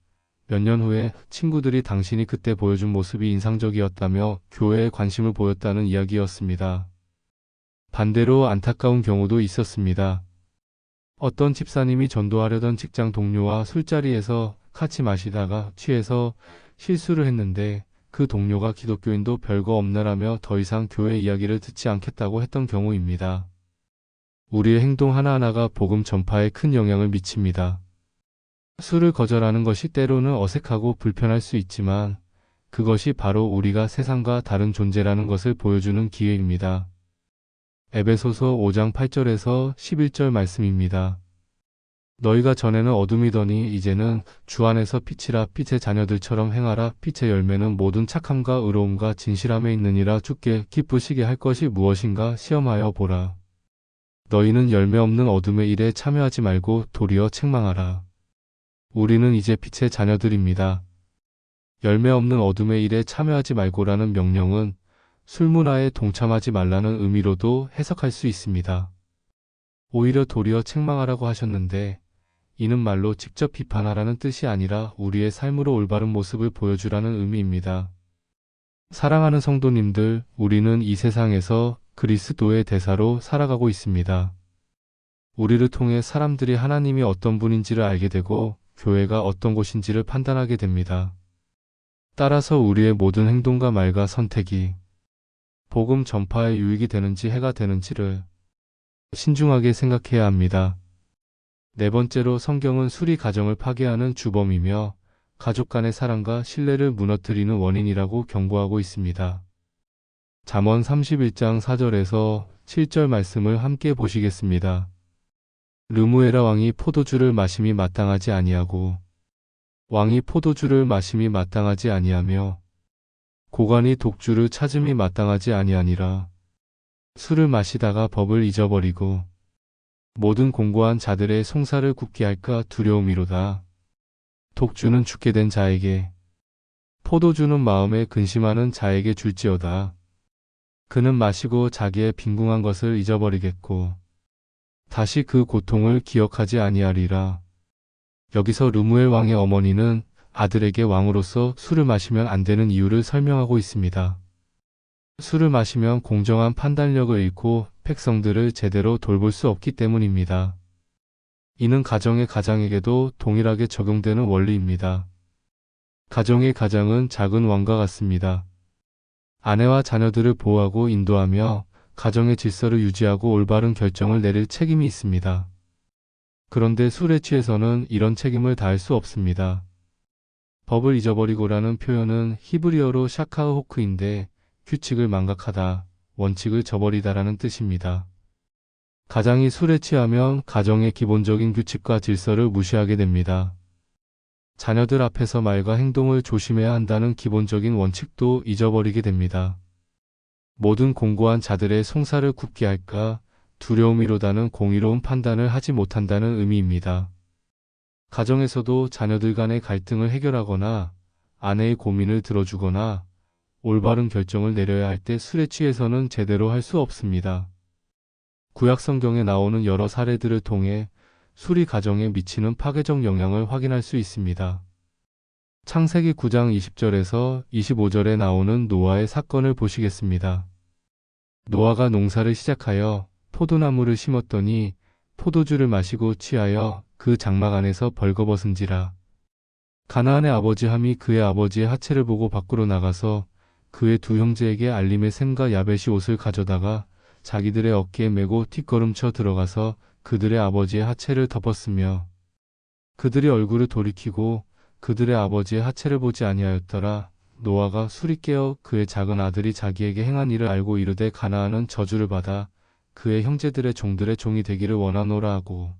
[SPEAKER 1] 몇 년 후에 친구들이 당신이 그때 보여준 모습이 인상적이었다며 교회에 관심을 보였다는 이야기였습니다. 반대로 안타까운 경우도 있었습니다. 어떤 집사님이 전도하려던 직장 동료와 술자리에서 같이 마시다가 취해서 실수를 했는데 그 동료가 기독교인도 별거 없나라며 더 이상 교회 이야기를 듣지 않겠다고 했던 경우입니다. 우리의 행동 하나하나가 복음 전파에 큰 영향을 미칩니다. 술을 거절하는 것이 때로는 어색하고 불편할 수 있지만 그것이 바로 우리가 세상과 다른 존재라는 것을 보여주는 기회입니다. 에베소서 5장 8절에서 11절 말씀입니다. 너희가 전에는 어둠이더니 이제는 주 안에서 빛이라. 빛의 자녀들처럼 행하라. 빛의 열매는 모든 착함과 의로움과 진실함에 있느니라. 주께 기쁘시게 할 것이 무엇인가 시험하여 보라. 너희는 열매 없는 어둠의 일에 참여하지 말고 도리어 책망하라. 우리는 이제 빛의 자녀들입니다. 열매 없는 어둠의 일에 참여하지 말고라는 명령은 술 문화에 동참하지 말라는 의미로도 해석할 수 있습니다. 오히려 도리어 책망하라고 하셨는데 이는 말로 직접 비판하라는 뜻이 아니라 우리의 삶으로 올바른 모습을 보여주라는 의미입니다. 사랑하는 성도님들, 우리는 이 세상에서 그리스도의 대사로 살아가고 있습니다. 우리를 통해 사람들이 하나님이 어떤 분인지를 알게 되고 교회가 어떤 곳인지를 판단하게 됩니다. 따라서 우리의 모든 행동과 말과 선택이 복음 전파에 유익이 되는지 해가 되는지를 신중하게 생각해야 합니다. 네 번째로 성경은 술이 가정을 파괴하는 주범이며 가족 간의 사랑과 신뢰를 무너뜨리는 원인이라고 경고하고 있습니다. 잠언 31장 4절에서 7절 말씀을 함께 보시겠습니다. 르무엘라 왕이 포도주를 마심이 마땅하지 아니하고 왕이 포도주를 마심이 마땅하지 아니하며 고관이 독주를 찾음이 마땅하지 아니하니라. 술을 마시다가 법을 잊어버리고 모든 공고한 자들의 송사를 굽게 할까 두려움이로다. 독주는 죽게 된 자에게, 포도주는 마음에 근심하는 자에게 줄지어다. 그는 마시고 자기의 빈궁한 것을 잊어버리겠고 다시 그 고통을 기억하지 아니하리라. 여기서 르무엘 왕의 어머니는 아들에게 왕으로서 술을 마시면 안 되는 이유를 설명하고 있습니다. 술을 마시면 공정한 판단력을 잃고 백성들을 제대로 돌볼 수 없기 때문입니다. 이는 가정의 가장에게도 동일하게 적용되는 원리입니다. 가정의 가장은 작은 왕과 같습니다. 아내와 자녀들을 보호하고 인도하며 가정의 질서를 유지하고 올바른 결정을 내릴 책임이 있습니다. 그런데 술에 취해서는 이런 책임을 다할 수 없습니다. 법을 잊어버리고라는 표현은 히브리어로 샤카흐호크인데 규칙을 망각하다, 원칙을 저버리다라는 뜻입니다. 가장이 술에 취하면 가정의 기본적인 규칙과 질서를 무시하게 됩니다. 자녀들 앞에서 말과 행동을 조심해야 한다는 기본적인 원칙도 잊어버리게 됩니다. 모든 공고한 자들의 송사를 굽게 할까 두려움이로다는 공의로운 판단을 하지 못한다는 의미입니다. 가정에서도 자녀들 간의 갈등을 해결하거나 아내의 고민을 들어주거나 올바른 결정을 내려야 할 때 술에 취해서는 제대로 할 수 없습니다. 구약 성경에 나오는 여러 사례들을 통해 술이 가정에 미치는 파괴적 영향을 확인할 수 있습니다. 창세기 9장 20절에서 25절에 나오는 노아의 사건을 보시겠습니다. 노아가 농사를 시작하여 포도나무를 심었더니 포도주를 마시고 취하여 그 장막 안에서 벌거벗은지라. 가나안의 아버지 함이 그의 아버지의 하체를 보고 밖으로 나가서 그의 두 형제에게 알림의 셈과 야벳이 옷을 가져다가 자기들의 어깨에 메고 뒷걸음쳐 들어가서 그들의 아버지의 하체를 덮었으며 그들이 얼굴을 돌이키고 그들의 아버지의 하체를 보지 아니하였더라. 노아가 술이 깨어 그의 작은 아들이 자기에게 행한 일을 알고 이르되 가나안은 저주를 받아 그의 형제들의 종들의 종이 되기를 원하노라 하고.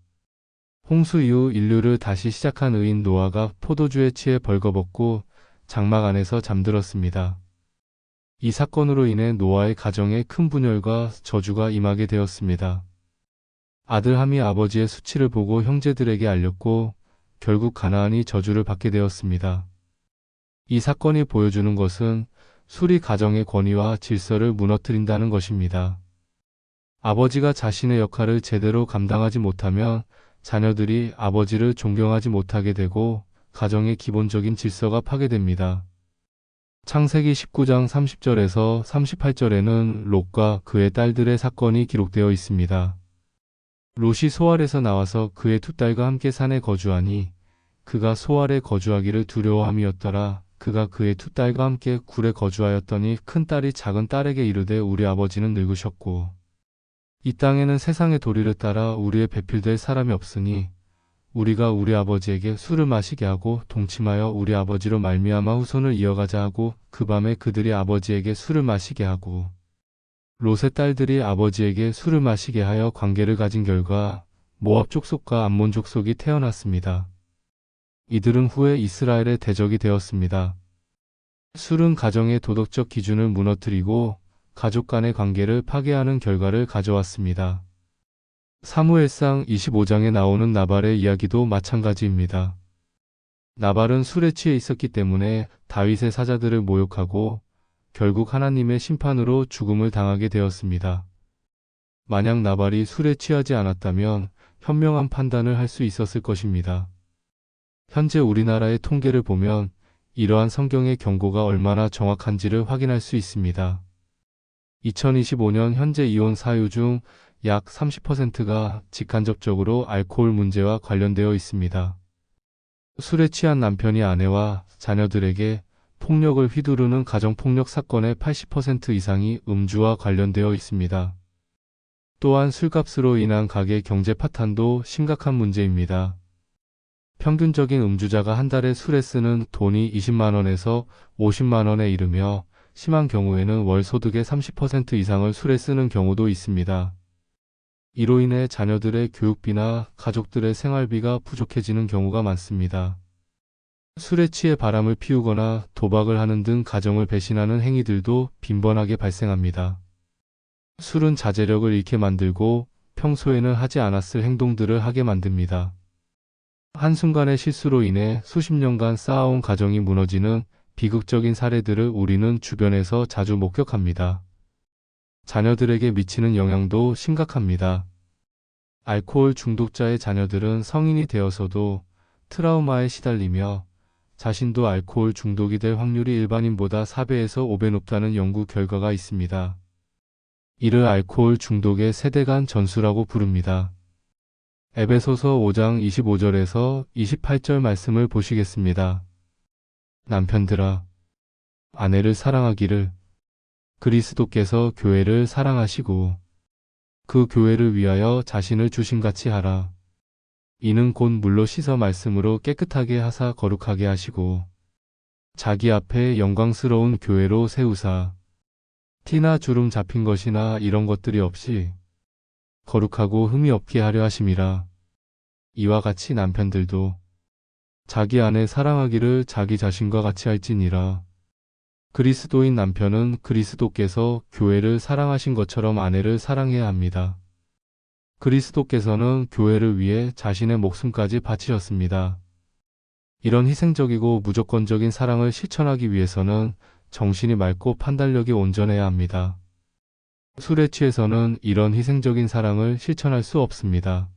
[SPEAKER 1] 홍수 이후 인류를 다시 시작한 의인 노아가 포도주에 취해 벌거벗고 장막 안에서 잠들었습니다. 이 사건으로 인해 노아의 가정에 큰 분열과 저주가 임하게 되었습니다. 아들 함이 아버지의 수치를 보고 형제들에게 알렸고 결국 가나안이 저주를 받게 되었습니다. 이 사건이 보여주는 것은 술이 가정의 권위와 질서를 무너뜨린다는 것입니다. 아버지가 자신의 역할을 제대로 감당하지 못하면 자녀들이 아버지를 존경하지 못하게 되고 가정의 기본적인 질서가 파괴됩니다. 창세기 19장 30절에서 38절에는 롯과 그의 딸들의 사건이 기록되어 있습니다. 롯이 소알에서 나와서 그의 두 딸과 함께 산에 거주하니 그가 소알에 거주하기를 두려워함이었더라. 그가 그의 두 딸과 함께 굴에 거주하였더니 큰 딸이 작은 딸에게 이르되 우리 아버지는 늙으셨고 이 땅에는 세상의 도리를 따라 우리의 배필될 사람이 없으니 우리가 우리 아버지에게 술을 마시게 하고 동침하여 우리 아버지로 말미암아 후손을 이어가자 하고 그 밤에 그들이 아버지에게 술을 마시게 하고 롯의 딸들이 아버지에게 술을 마시게 하여 관계를 가진 결과 모압 족속과 암몬 족속이 태어났습니다. 이들은 후에 이스라엘의 대적이 되었습니다. 술은 가정의 도덕적 기준을 무너뜨리고 가족 간의 관계를 파괴하는 결과를 가져왔습니다. 사무엘상 25장에 나오는 나발의 이야기도 마찬가지입니다. 나발은 술에 취해 있었기 때문에 다윗의 사자들을 모욕하고 결국 하나님의 심판으로 죽음을 당하게 되었습니다. 만약 나발이 술에 취하지 않았다면 현명한 판단을 할 수 있었을 것입니다. 현재 우리나라의 통계를 보면 이러한 성경의 경고가 얼마나 정확한지를 확인할 수 있습니다. 2025년 현재 이혼 사유 중 약 30%가 직간접적으로 알코올 문제와 관련되어 있습니다. 술에 취한 남편이 아내와 자녀들에게 폭력을 휘두르는 가정폭력 사건의 80% 이상이 음주와 관련되어 있습니다. 또한 술값으로 인한 가계 경제 파탄도 심각한 문제입니다. 평균적인 음주자가 한 달에 술에 쓰는 돈이 20만원에서 50만원에 이르며 심한 경우에는 월 소득의 30% 이상을 술에 쓰는 경우도 있습니다. 이로 인해 자녀들의 교육비나 가족들의 생활비가 부족해지는 경우가 많습니다. 술에 취해 바람을 피우거나 도박을 하는 등 가정을 배신하는 행위들도 빈번하게 발생합니다. 술은 자제력을 잃게 만들고 평소에는 하지 않았을 행동들을 하게 만듭니다. 한순간의 실수로 인해 수십 년간 쌓아온 가정이 무너지는 비극적인 사례들을 우리는 주변에서 자주 목격합니다. 자녀들에게 미치는 영향도 심각합니다. 알코올 중독자의 자녀들은 성인이 되어서도 트라우마에 시달리며 자신도 알코올 중독이 될 확률이 일반인보다 4배에서 5배 높다는 연구 결과가 있습니다. 이를 알코올 중독의 세대 간 전수라고 부릅니다. 에베소서 5장 25절에서 28절 말씀을 보시겠습니다. 남편들아, 아내를 사랑하기를 그리스도께서 교회를 사랑하시고 그 교회를 위하여 자신을 주심같이 하라. 이는 곧 물로 씻어 말씀으로 깨끗하게 하사 거룩하게 하시고 자기 앞에 영광스러운 교회로 세우사 티나 주름 잡힌 것이나 이런 것들이 없이 거룩하고 흠이 없게 하려 하심이라. 이와 같이 남편들도 자기 아내 사랑하기를 자기 자신과 같이 할지니라. 그리스도인 남편은 그리스도께서 교회를 사랑하신 것처럼 아내를 사랑해야 합니다. 그리스도께서는 교회를 위해 자신의 목숨까지 바치셨습니다. 이런 희생적이고 무조건적인 사랑을 실천하기 위해서는 정신이 맑고 판단력이 온전해야 합니다. 술에 취해서는 이런 희생적인 사랑을 실천할 수 없습니다.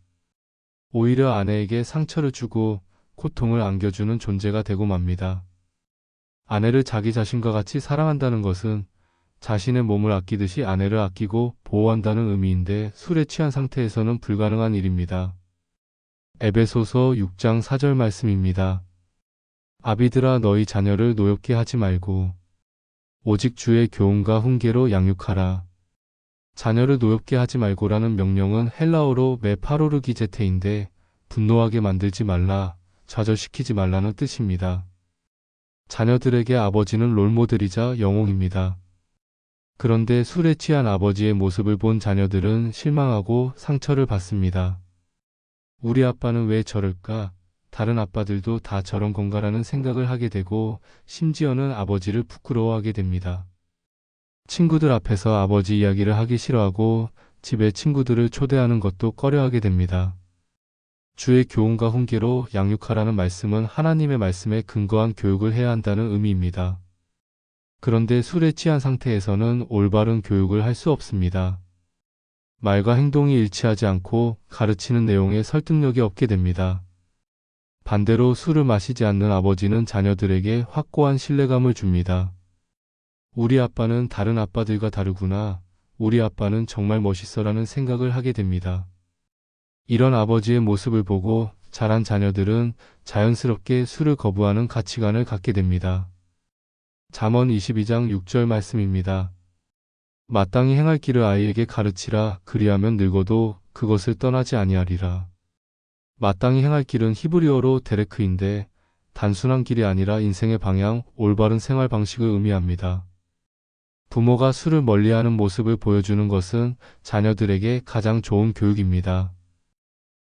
[SPEAKER 1] 오히려 아내에게 상처를 주고 고통을 안겨주는 존재가 되고 맙니다. 아내를 자기 자신과 같이 사랑한다는 것은 자신의 몸을 아끼듯이 아내를 아끼고 보호한다는 의미인데 술에 취한 상태에서는 불가능한 일입니다. 에베소서 6장 4절 말씀입니다. 아비들아 너희 자녀를 노엽게 하지 말고 오직 주의 교훈과 훈계로 양육하라. 자녀를 노엽게 하지 말고라는 명령은 헬라어로 메파로르기제테인데 분노하게 만들지 말라, 좌절시키지 말라는 뜻입니다. 자녀들에게 아버지는 롤모델이자 영웅입니다. 그런데 술에 취한 아버지의 모습을 본 자녀들은 실망하고 상처를 받습니다. 우리 아빠는 왜 저럴까? 다른 아빠들도 다 저런 건가라는 생각을 하게 되고 심지어는 아버지를 부끄러워하게 됩니다. 친구들 앞에서 아버지 이야기를 하기 싫어하고 집에 친구들을 초대하는 것도 꺼려하게 됩니다. 주의 교훈과 훈계로 양육하라는 말씀은 하나님의 말씀에 근거한 교육을 해야 한다는 의미입니다. 그런데 술에 취한 상태에서는 올바른 교육을 할 수 없습니다. 말과 행동이 일치하지 않고 가르치는 내용에 설득력이 없게 됩니다. 반대로 술을 마시지 않는 아버지는 자녀들에게 확고한 신뢰감을 줍니다. 우리 아빠는 다른 아빠들과 다르구나. 우리 아빠는 정말 멋있어라는 생각을 하게 됩니다. 이런 아버지의 모습을 보고 자란 자녀들은 자연스럽게 술을 거부하는 가치관을 갖게 됩니다. 잠언 22장 6절 말씀입니다. 마땅히 행할 길을 아이에게 가르치라. 그리하면 늙어도 그것을 떠나지 아니하리라. 마땅히 행할 길은 히브리어로 데레크인데 단순한 길이 아니라 인생의 방향, 올바른 생활 방식을 의미합니다. 부모가 술을 멀리하는 모습을 보여주는 것은 자녀들에게 가장 좋은 교육입니다.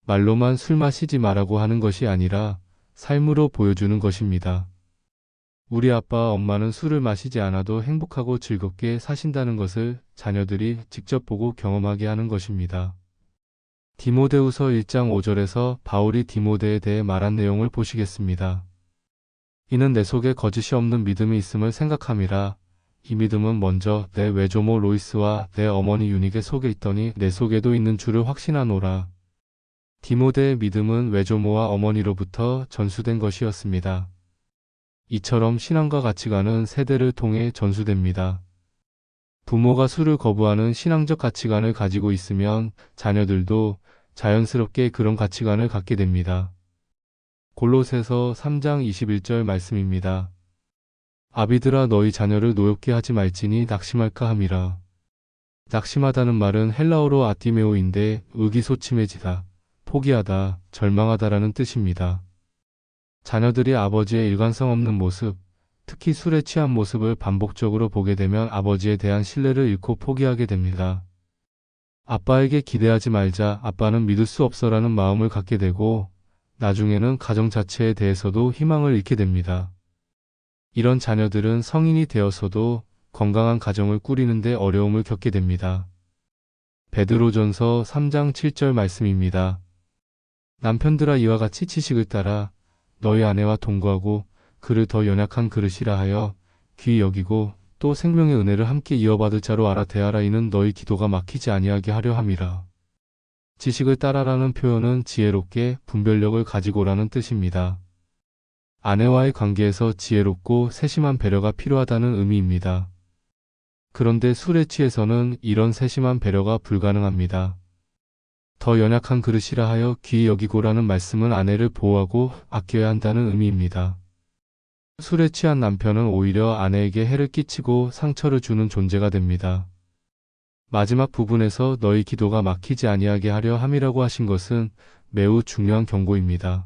[SPEAKER 1] 말로만 술 마시지 말라고 하는 것이 아니라 삶으로 보여주는 것입니다. 우리 아빠, 엄마는 술을 마시지 않아도 행복하고 즐겁게 사신다는 것을 자녀들이 직접 보고 경험하게 하는 것입니다. 디모데후서 1장 5절에서 바울이 디모데에 대해 말한 내용을 보시겠습니다. 이는 내 속에 거짓이 없는 믿음이 있음을 생각함이라. 이 믿음은 먼저 내 외조모 로이스와 내 어머니 유닉의 속에 있더니 내 속에도 있는 줄을 확신하노라. 디모데의 믿음은 외조모와 어머니로부터 전수된 것이었습니다. 이처럼 신앙과 가치관은 세대를 통해 전수됩니다. 부모가 술을 거부하는 신앙적 가치관을 가지고 있으면 자녀들도 자연스럽게 그런 가치관을 갖게 됩니다. 골로새서 3장 21절 말씀입니다. 아비들아 너희 자녀를 노엽게 하지 말지니 낙심할까 함이라. 낙심하다는 말은 헬라어로 아티메오인데 의기소침해지다, 포기하다, 절망하다라는 뜻입니다. 자녀들이 아버지의 일관성 없는 모습, 특히 술에 취한 모습을 반복적으로 보게 되면 아버지에 대한 신뢰를 잃고 포기하게 됩니다. 아빠에게 기대하지 말자, 아빠는 믿을 수 없어라는 마음을 갖게 되고 나중에는 가정 자체에 대해서도 희망을 잃게 됩니다. 이런 자녀들은 성인이 되어서도 건강한 가정을 꾸리는데 어려움을 겪게 됩니다. 베드로전서 3장 7절 말씀입니다. 남편들아 이와 같이 지식을 따라 너희 아내와 동거하고 그를 더 연약한 그릇이라 하여 귀히 여기고 또 생명의 은혜를 함께 이어받을 자로 알아 대하라. 이는 너희 기도가 막히지 아니하게 하려 함이라. 지식을 따라라는 표현은 지혜롭게 분별력을 가지고라는 뜻입니다. 아내와의 관계에서 지혜롭고 세심한 배려가 필요하다는 의미입니다. 그런데 술에 취해서는 이런 세심한 배려가 불가능합니다. 더 연약한 그릇이라 하여 귀히 여기고라는 말씀은 아내를 보호하고 아껴야 한다는 의미입니다. 술에 취한 남편은 오히려 아내에게 해를 끼치고 상처를 주는 존재가 됩니다. 마지막 부분에서 너희 기도가 막히지 아니하게 하려 함이라고 하신 것은 매우 중요한 경고입니다.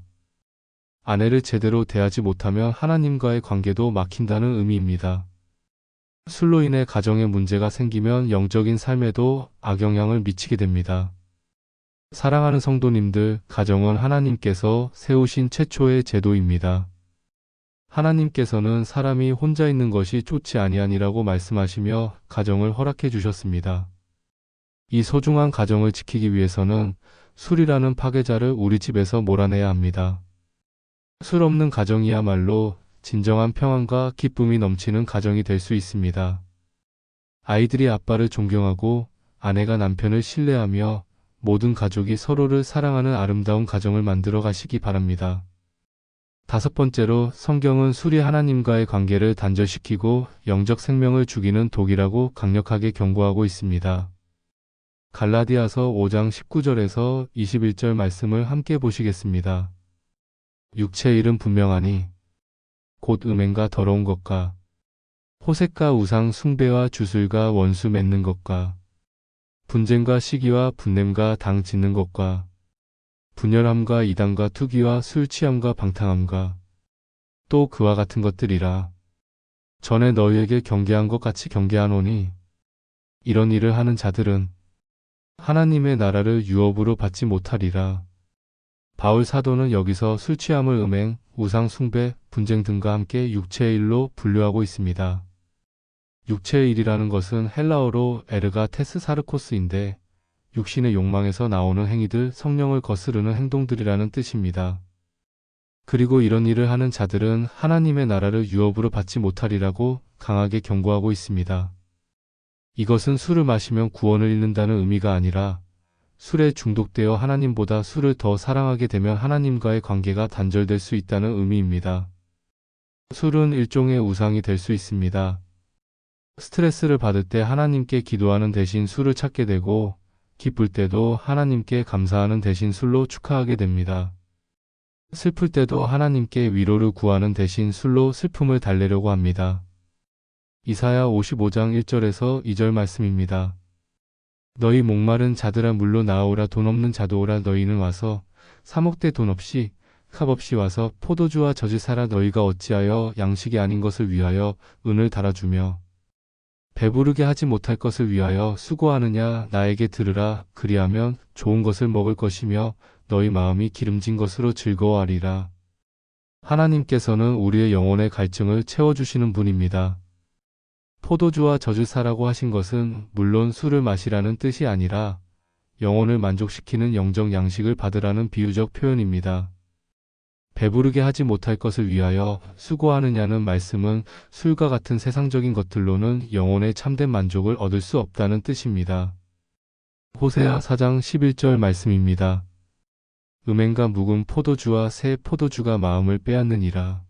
[SPEAKER 1] 아내를 제대로 대하지 못하면 하나님과의 관계도 막힌다는 의미입니다. 술로 인해 가정에 문제가 생기면 영적인 삶에도 악영향을 미치게 됩니다. 사랑하는 성도님들, 가정은 하나님께서 세우신 최초의 제도입니다. 하나님께서는 사람이 혼자 있는 것이 좋지 아니하니라고 말씀하시며 가정을 허락해 주셨습니다. 이 소중한 가정을 지키기 위해서는 술이라는 파괴자를 우리 집에서 몰아내야 합니다. 술 없는 가정이야말로 진정한 평안과 기쁨이 넘치는 가정이 될 수 있습니다. 아이들이 아빠를 존경하고 아내가 남편을 신뢰하며 모든 가족이 서로를 사랑하는 아름다운 가정을 만들어 가시기 바랍니다. 5번째로 성경은 술이 하나님과의 관계를 단절시키고 영적 생명을 죽이는 독이라고 강력하게 경고하고 있습니다. 갈라디아서 5장 19절에서 21절 말씀을 함께 보시겠습니다. 육체의 일은 분명하니 곧 음행과 더러운 것과 호색과 우상 숭배와 주술과 원수 맺는 것과 분쟁과 시기와 분냄과 당 짓는 것과 분열함과 이단과 투기와 술 취함과 방탕함과 또 그와 같은 것들이라. 전에 너희에게 경계한 것 같이 경계하노니 이런 일을 하는 자들은 하나님의 나라를 유업으로 받지 못하리라. 바울 사도는 여기서 술 취함을 음행, 우상 숭배, 분쟁 등과 함께 육체의 일로 분류하고 있습니다. 육체의 일이라는 것은 헬라어로 에르가 테스사르코스인데 육신의 욕망에서 나오는 행위들, 성령을 거스르는 행동들이라는 뜻입니다. 그리고 이런 일을 하는 자들은 하나님의 나라를 유업으로 받지 못하리라고 강하게 경고하고 있습니다. 이것은 술을 마시면 구원을 잃는다는 의미가 아니라 술에 중독되어 하나님보다 술을 더 사랑하게 되면 하나님과의 관계가 단절될 수 있다는 의미입니다. 술은 일종의 우상이 될 수 있습니다. 스트레스를 받을 때 하나님께 기도하는 대신 술을 찾게 되고 기쁠 때도 하나님께 감사하는 대신 술로 축하하게 됩니다. 슬플 때도 하나님께 위로를 구하는 대신 술로 슬픔을 달래려고 합니다. 이사야 55장 1절에서 2절 말씀입니다. 너희 목마른 자들아 물로 나오라 돈 없는 자도 오라 너희는 와서 사먹되 돈 없이 값 없이 와서 포도주와 젖을 사라 너희가 어찌하여 양식이 아닌 것을 위하여 은을 달아주며 배부르게 하지 못할 것을 위하여 수고하느냐 나에게 들으라 그리하면 좋은 것을 먹을 것이며 너희 마음이 기름진 것으로 즐거워하리라. 하나님께서는 우리의 영혼의 갈증을 채워주시는 분입니다. 포도주와 젖을 사라고 하신 것은 물론 술을 마시라는 뜻이 아니라 영혼을 만족시키는 영적 양식을 받으라는 비유적 표현입니다. 배부르게 하지 못할 것을 위하여 수고하느냐는 말씀은 술과 같은 세상적인 것들로는 영혼의 참된 만족을 얻을 수 없다는 뜻입니다. 호세아 4장 11절 말씀입니다. 음행과 묵은 포도주와 새 포도주가 마음을 빼앗느니라.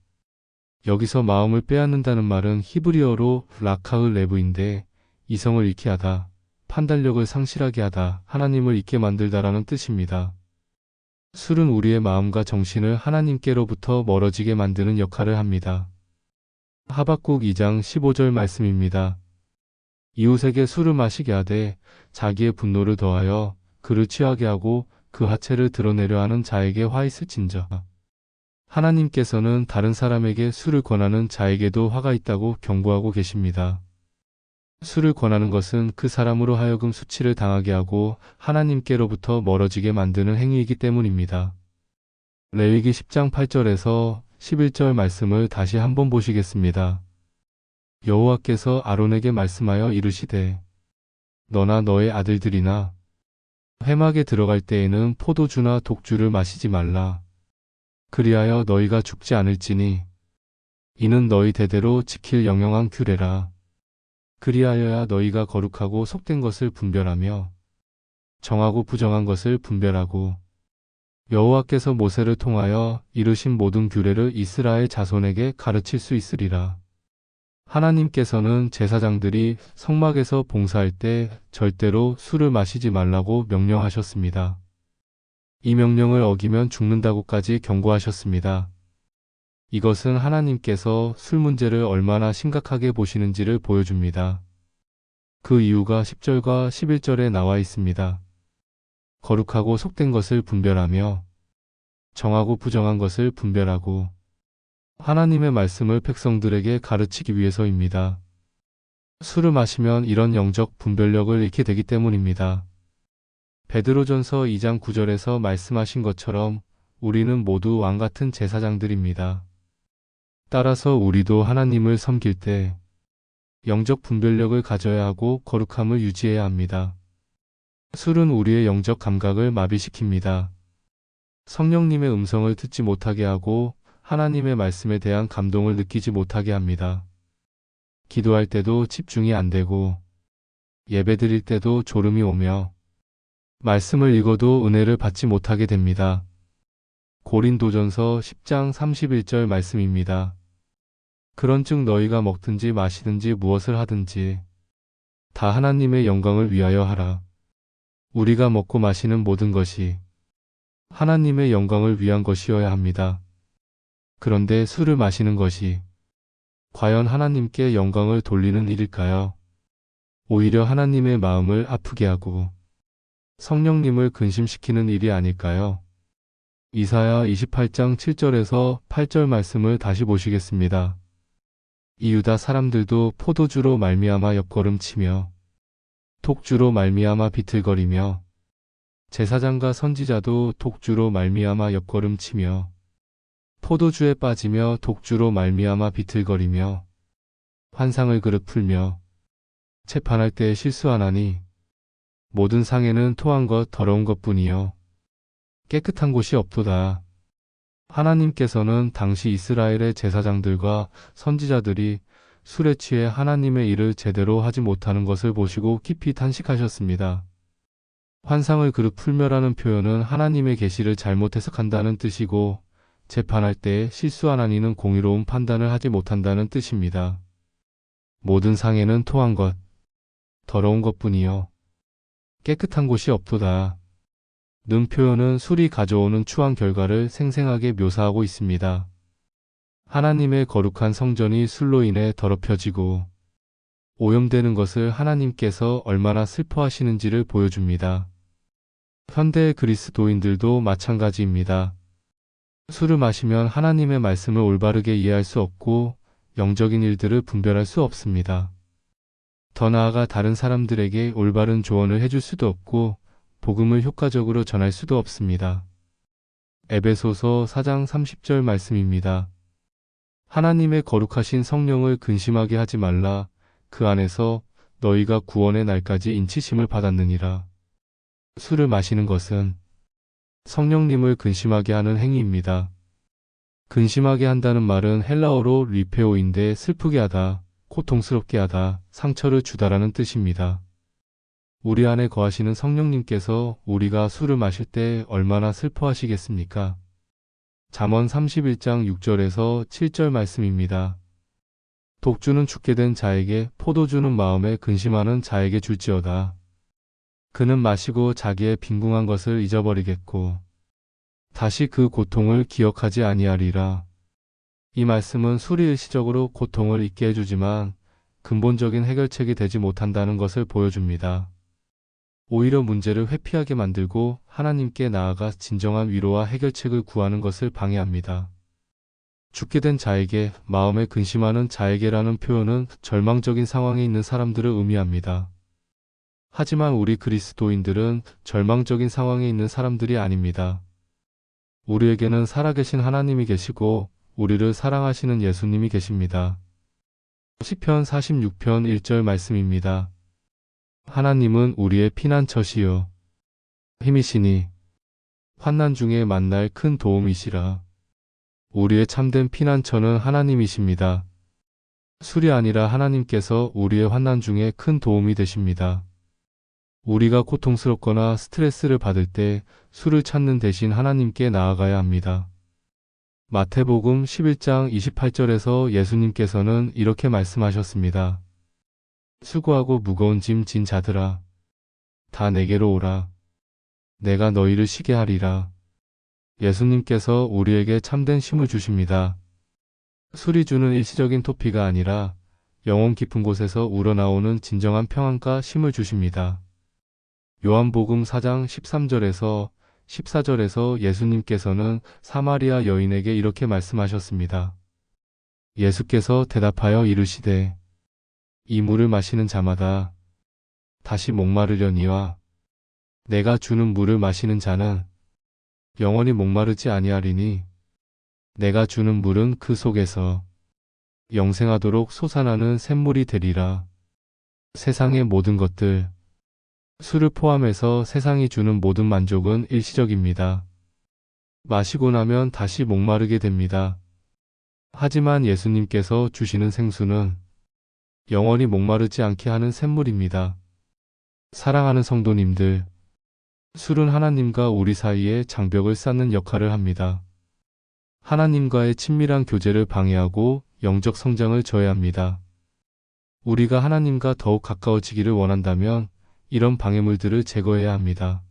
[SPEAKER 1] 여기서 마음을 빼앗는다는 말은 히브리어로 라카흐 레브인데 이성을 잃게 하다, 판단력을 상실하게 하다, 하나님을 잊게 만들다라는 뜻입니다. 술은 우리의 마음과 정신을 하나님께로부터 멀어지게 만드는 역할을 합니다. 하박국 2장 15절 말씀입니다. 이웃에게 술을 마시게 하되 자기의 분노를 더하여 그를 취하게 하고 그 하체를 드러내려 하는 자에게 화 있을진저. 하나님께서는 다른 사람에게 술을 권하는 자에게도 화가 있다고 경고하고 계십니다. 술을 권하는 것은 그 사람으로 하여금 수치를 당하게 하고 하나님께로부터 멀어지게 만드는 행위이기 때문입니다. 레위기 10장 8절에서 11절 말씀을 다시 한번 보시겠습니다. 여호와께서 아론에게 말씀하여 이르시되 너나 너의 아들들이나 회막에 들어갈 때에는 포도주나 독주를 마시지 말라. 그리하여 너희가 죽지 않을지니 이는 너희 대대로 지킬 영영한 규례라. 그리하여야 너희가 거룩하고 속된 것을 분별하며 정하고 부정한 것을 분별하고 여호와께서 모세를 통하여 이르신 모든 규례를 이스라엘 자손에게 가르칠 수 있으리라. 하나님께서는 제사장들이 성막에서 봉사할 때 절대로 술을 마시지 말라고 명령하셨습니다. 이 명령을 어기면 죽는다고까지 경고하셨습니다. 이것은 하나님께서 술 문제를 얼마나 심각하게 보시는지를 보여줍니다. 그 이유가 10절과 11절에 나와 있습니다. 거룩하고 속된 것을 분별하며 정하고 부정한 것을 분별하고 하나님의 말씀을 백성들에게 가르치기 위해서입니다. 술을 마시면 이런 영적 분별력을 잃게 되기 때문입니다. 베드로전서 2장 9절에서 말씀하신 것처럼 우리는 모두 왕같은 제사장들입니다. 따라서 우리도 하나님을 섬길 때 영적 분별력을 가져야 하고 거룩함을 유지해야 합니다. 술은 우리의 영적 감각을 마비시킵니다. 성령님의 음성을 듣지 못하게 하고 하나님의 말씀에 대한 감동을 느끼지 못하게 합니다. 기도할 때도 집중이 안 되고 예배드릴 때도 졸음이 오며 말씀을 읽어도 은혜를 받지 못하게 됩니다. 고린도전서 10장 31절 말씀입니다. 그런즉 너희가 먹든지 마시든지 무엇을 하든지 다 하나님의 영광을 위하여 하라. 우리가 먹고 마시는 모든 것이 하나님의 영광을 위한 것이어야 합니다. 그런데 술을 마시는 것이 과연 하나님께 영광을 돌리는 일일까요? 오히려 하나님의 마음을 아프게 하고 성령님을 근심시키는 일이 아닐까요? 이사야 28장 7절에서 8절 말씀을 다시 보시겠습니다. 이 유다 사람들도 포도주로 말미암아 옆걸음치며 독주로 말미암아 비틀거리며 제사장과 선지자도 독주로 말미암아 옆걸음치며 포도주에 빠지며 독주로 말미암아 비틀거리며 환상을 그릇 풀며 채판할 때에 실수하나니 모든 상에는 토한 것 더러운 것뿐이요 깨끗한 곳이 없도다. 하나님께서는 당시 이스라엘의 제사장들과 선지자들이 술에 취해 하나님의 일을 제대로 하지 못하는 것을 보시고 깊이 탄식하셨습니다. 환상을 그릇 풀며라는 표현은 하나님의 계시를 잘못 해석한다는 뜻이고 재판할 때에 실수한 이는 공의로운 판단을 하지 못한다는 뜻입니다. 모든 상에는 토한 것, 더러운 것뿐이요 깨끗한 곳이 없도다. 는 표현은 술이 가져오는 추한 결과를 생생하게 묘사하고 있습니다. 하나님의 거룩한 성전이 술로 인해 더럽혀지고 오염되는 것을 하나님께서 얼마나 슬퍼하시는지를 보여줍니다. 현대의 그리스도인들도 마찬가지입니다. 술을 마시면 하나님의 말씀을 올바르게 이해할 수 없고 영적인 일들을 분별할 수 없습니다. 더 나아가 다른 사람들에게 올바른 조언을 해줄 수도 없고 복음을 효과적으로 전할 수도 없습니다. 에베소서 4장 30절 말씀입니다. 하나님의 거룩하신 성령을 근심하게 하지 말라. 그 안에서 너희가 구원의 날까지 인치심을 받았느니라. 술을 마시는 것은 성령님을 근심하게 하는 행위입니다. 근심하게 한다는 말은 헬라어로 리페오인데 슬프게 하다, 고통스럽게 하다, 상처를 주다라는 뜻입니다. 우리 안에 거하시는 성령님께서 우리가 술을 마실 때 얼마나 슬퍼하시겠습니까? 잠언 31장 6절에서 7절 말씀입니다. 독주는 죽게 된 자에게 포도주는 마음에 근심하는 자에게 줄지어다. 그는 마시고 자기의 빈궁한 것을 잊어버리겠고 다시 그 고통을 기억하지 아니하리라. 이 말씀은 술이 일시적으로 고통을 잊게 해주지만 근본적인 해결책이 되지 못한다는 것을 보여줍니다. 오히려 문제를 회피하게 만들고 하나님께 나아가 진정한 위로와 해결책을 구하는 것을 방해합니다. 죽게 된 자에게, 마음에 근심하는 자에게라는 표현은 절망적인 상황에 있는 사람들을 의미합니다. 하지만 우리 그리스도인들은 절망적인 상황에 있는 사람들이 아닙니다. 우리에게는 살아계신 하나님이 계시고 우리를 사랑하시는 예수님이 계십니다. 시편 46편 1절 말씀입니다. 하나님은 우리의 피난처시요 힘이시니 환난 중에 만날 큰 도움이시라. 우리의 참된 피난처는 하나님이십니다. 술이 아니라 하나님께서 우리의 환난 중에 큰 도움이 되십니다. 우리가 고통스럽거나 스트레스를 받을 때 술을 찾는 대신 하나님께 나아가야 합니다. 마태복음 11장 28절에서 예수님께서는 이렇게 말씀하셨습니다. 수고하고 무거운 짐 진 자들아, 다 내게로 오라. 내가 너희를 쉬게 하리라. 예수님께서 우리에게 참된 쉼을 주십니다. 술이 주는 일시적인 토피가 아니라 영혼 깊은 곳에서 우러나오는 진정한 평안과 쉼을 주십니다. 요한복음 4장 13절에서 14절에서 예수님께서는 사마리아 여인에게 이렇게 말씀하셨습니다. 예수께서 대답하여 이르시되 이 물을 마시는 자마다 다시 목마르려니와 내가 주는 물을 마시는 자는 영원히 목마르지 아니하리니 내가 주는 물은 그 속에서 영생하도록 솟아나는 샘물이 되리라. 세상의 모든 것들, 술을 포함해서 세상이 주는 모든 만족은 일시적입니다. 마시고 나면 다시 목마르게 됩니다. 하지만 예수님께서 주시는 생수는 영원히 목마르지 않게 하는 샘물입니다. 사랑하는 성도님들, 술은 하나님과 우리 사이에 장벽을 쌓는 역할을 합니다. 하나님과의 친밀한 교제를 방해하고 영적 성장을 저해합니다. 우리가 하나님과 더욱 가까워지기를 원한다면 이런 방해물들을 제거해야 합니다.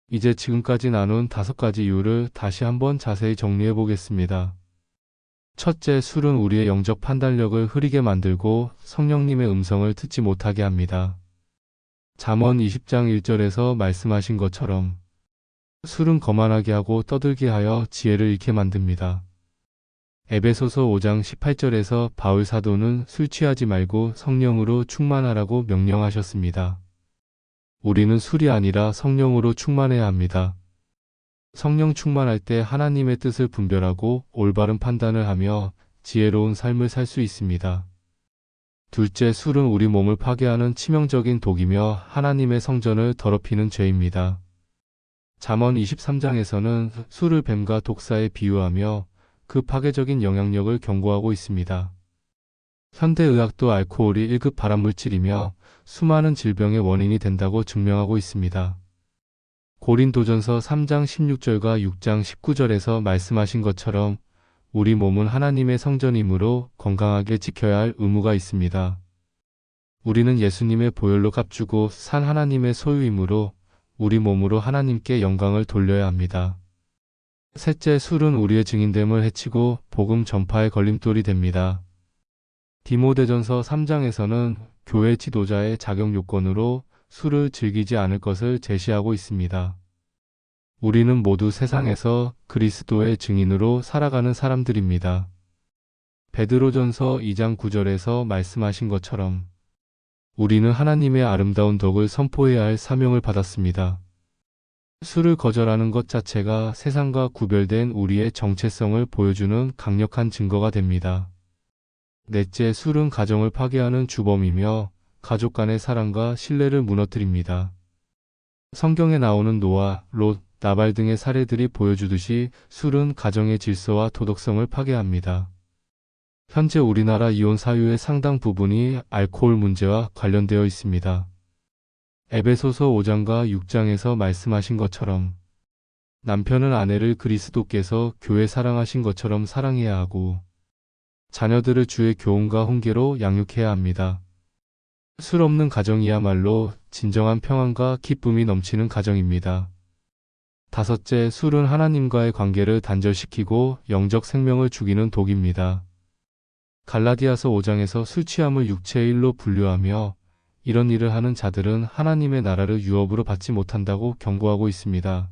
[SPEAKER 1] 이제 지금까지 나눈 5가지 이유를 다시 한번 자세히 정리해 보겠습니다. 첫째, 술은 우리의 영적 판단력을 흐리게 만들고 성령님의 음성을 듣지 못하게 합니다. 잠언 20장 1절에서 말씀하신 것처럼 술은 거만하게 하고 떠들게 하여 지혜를 잃게 만듭니다. 에베소서 5장 18절에서 바울 사도는 술 취하지 말고 성령으로 충만하라고 명령하셨습니다. 우리는 술이 아니라 성령으로 충만해야 합니다. 성령 충만할 때 하나님의 뜻을 분별하고 올바른 판단을 하며 지혜로운 삶을 살 수 있습니다. 둘째, 술은 우리 몸을 파괴하는 치명적인 독이며 하나님의 성전을 더럽히는 죄입니다. 잠언 23장에서는 술을 뱀과 독사에 비유하며 그 파괴적인 영향력을 경고하고 있습니다. 현대의학도 알코올이 1급 발암물질이며 수많은 질병의 원인이 된다고 증명하고 있습니다. 고린도전서 3장 16절과 6장 19절에서 말씀하신 것처럼 우리 몸은 하나님의 성전이므로 건강하게 지켜야 할 의무가 있습니다. 우리는 예수님의 보혈로 값주고 산 하나님의 소유이므로 우리 몸으로 하나님께 영광을 돌려야 합니다. 셋째, 술은 우리의 증인됨을 해치고 복음 전파의 걸림돌이 됩니다. 디모데전서 3장에서는 교회 지도자의 자격 요건으로 술을 즐기지 않을 것을 제시하고 있습니다. 우리는 모두 세상에서 그리스도의 증인으로 살아가는 사람들입니다. 베드로전서 2장 9절에서 말씀하신 것처럼 우리는 하나님의 아름다운 덕을 선포해야 할 사명을 받았습니다. 술을 거절하는 것 자체가 세상과 구별된 우리의 정체성을 보여주는 강력한 증거가 됩니다. 넷째, 술은 가정을 파괴하는 주범이며 가족 간의 사랑과 신뢰를 무너뜨립니다. 성경에 나오는 노아, 롯, 나발 등의 사례들이 보여주듯이 술은 가정의 질서와 도덕성을 파괴합니다. 현재 우리나라 이혼 사유의 상당 부분이 알코올 문제와 관련되어 있습니다. 에베소서 5장과 6장에서 말씀하신 것처럼 남편은 아내를 그리스도께서 교회 사랑하신 것처럼 사랑해야 하고 자녀들을 주의 교훈과 훈계로 양육해야 합니다. 술 없는 가정이야말로 진정한 평안과 기쁨이 넘치는 가정입니다. 다섯째, 술은 하나님과의 관계를 단절시키고 영적 생명을 죽이는 독입니다. 갈라디아서 5장에서 술 취함을 육체의 일로 분류하며 이런 일을 하는 자들은 하나님의 나라를 유업으로 받지 못한다고 경고하고 있습니다.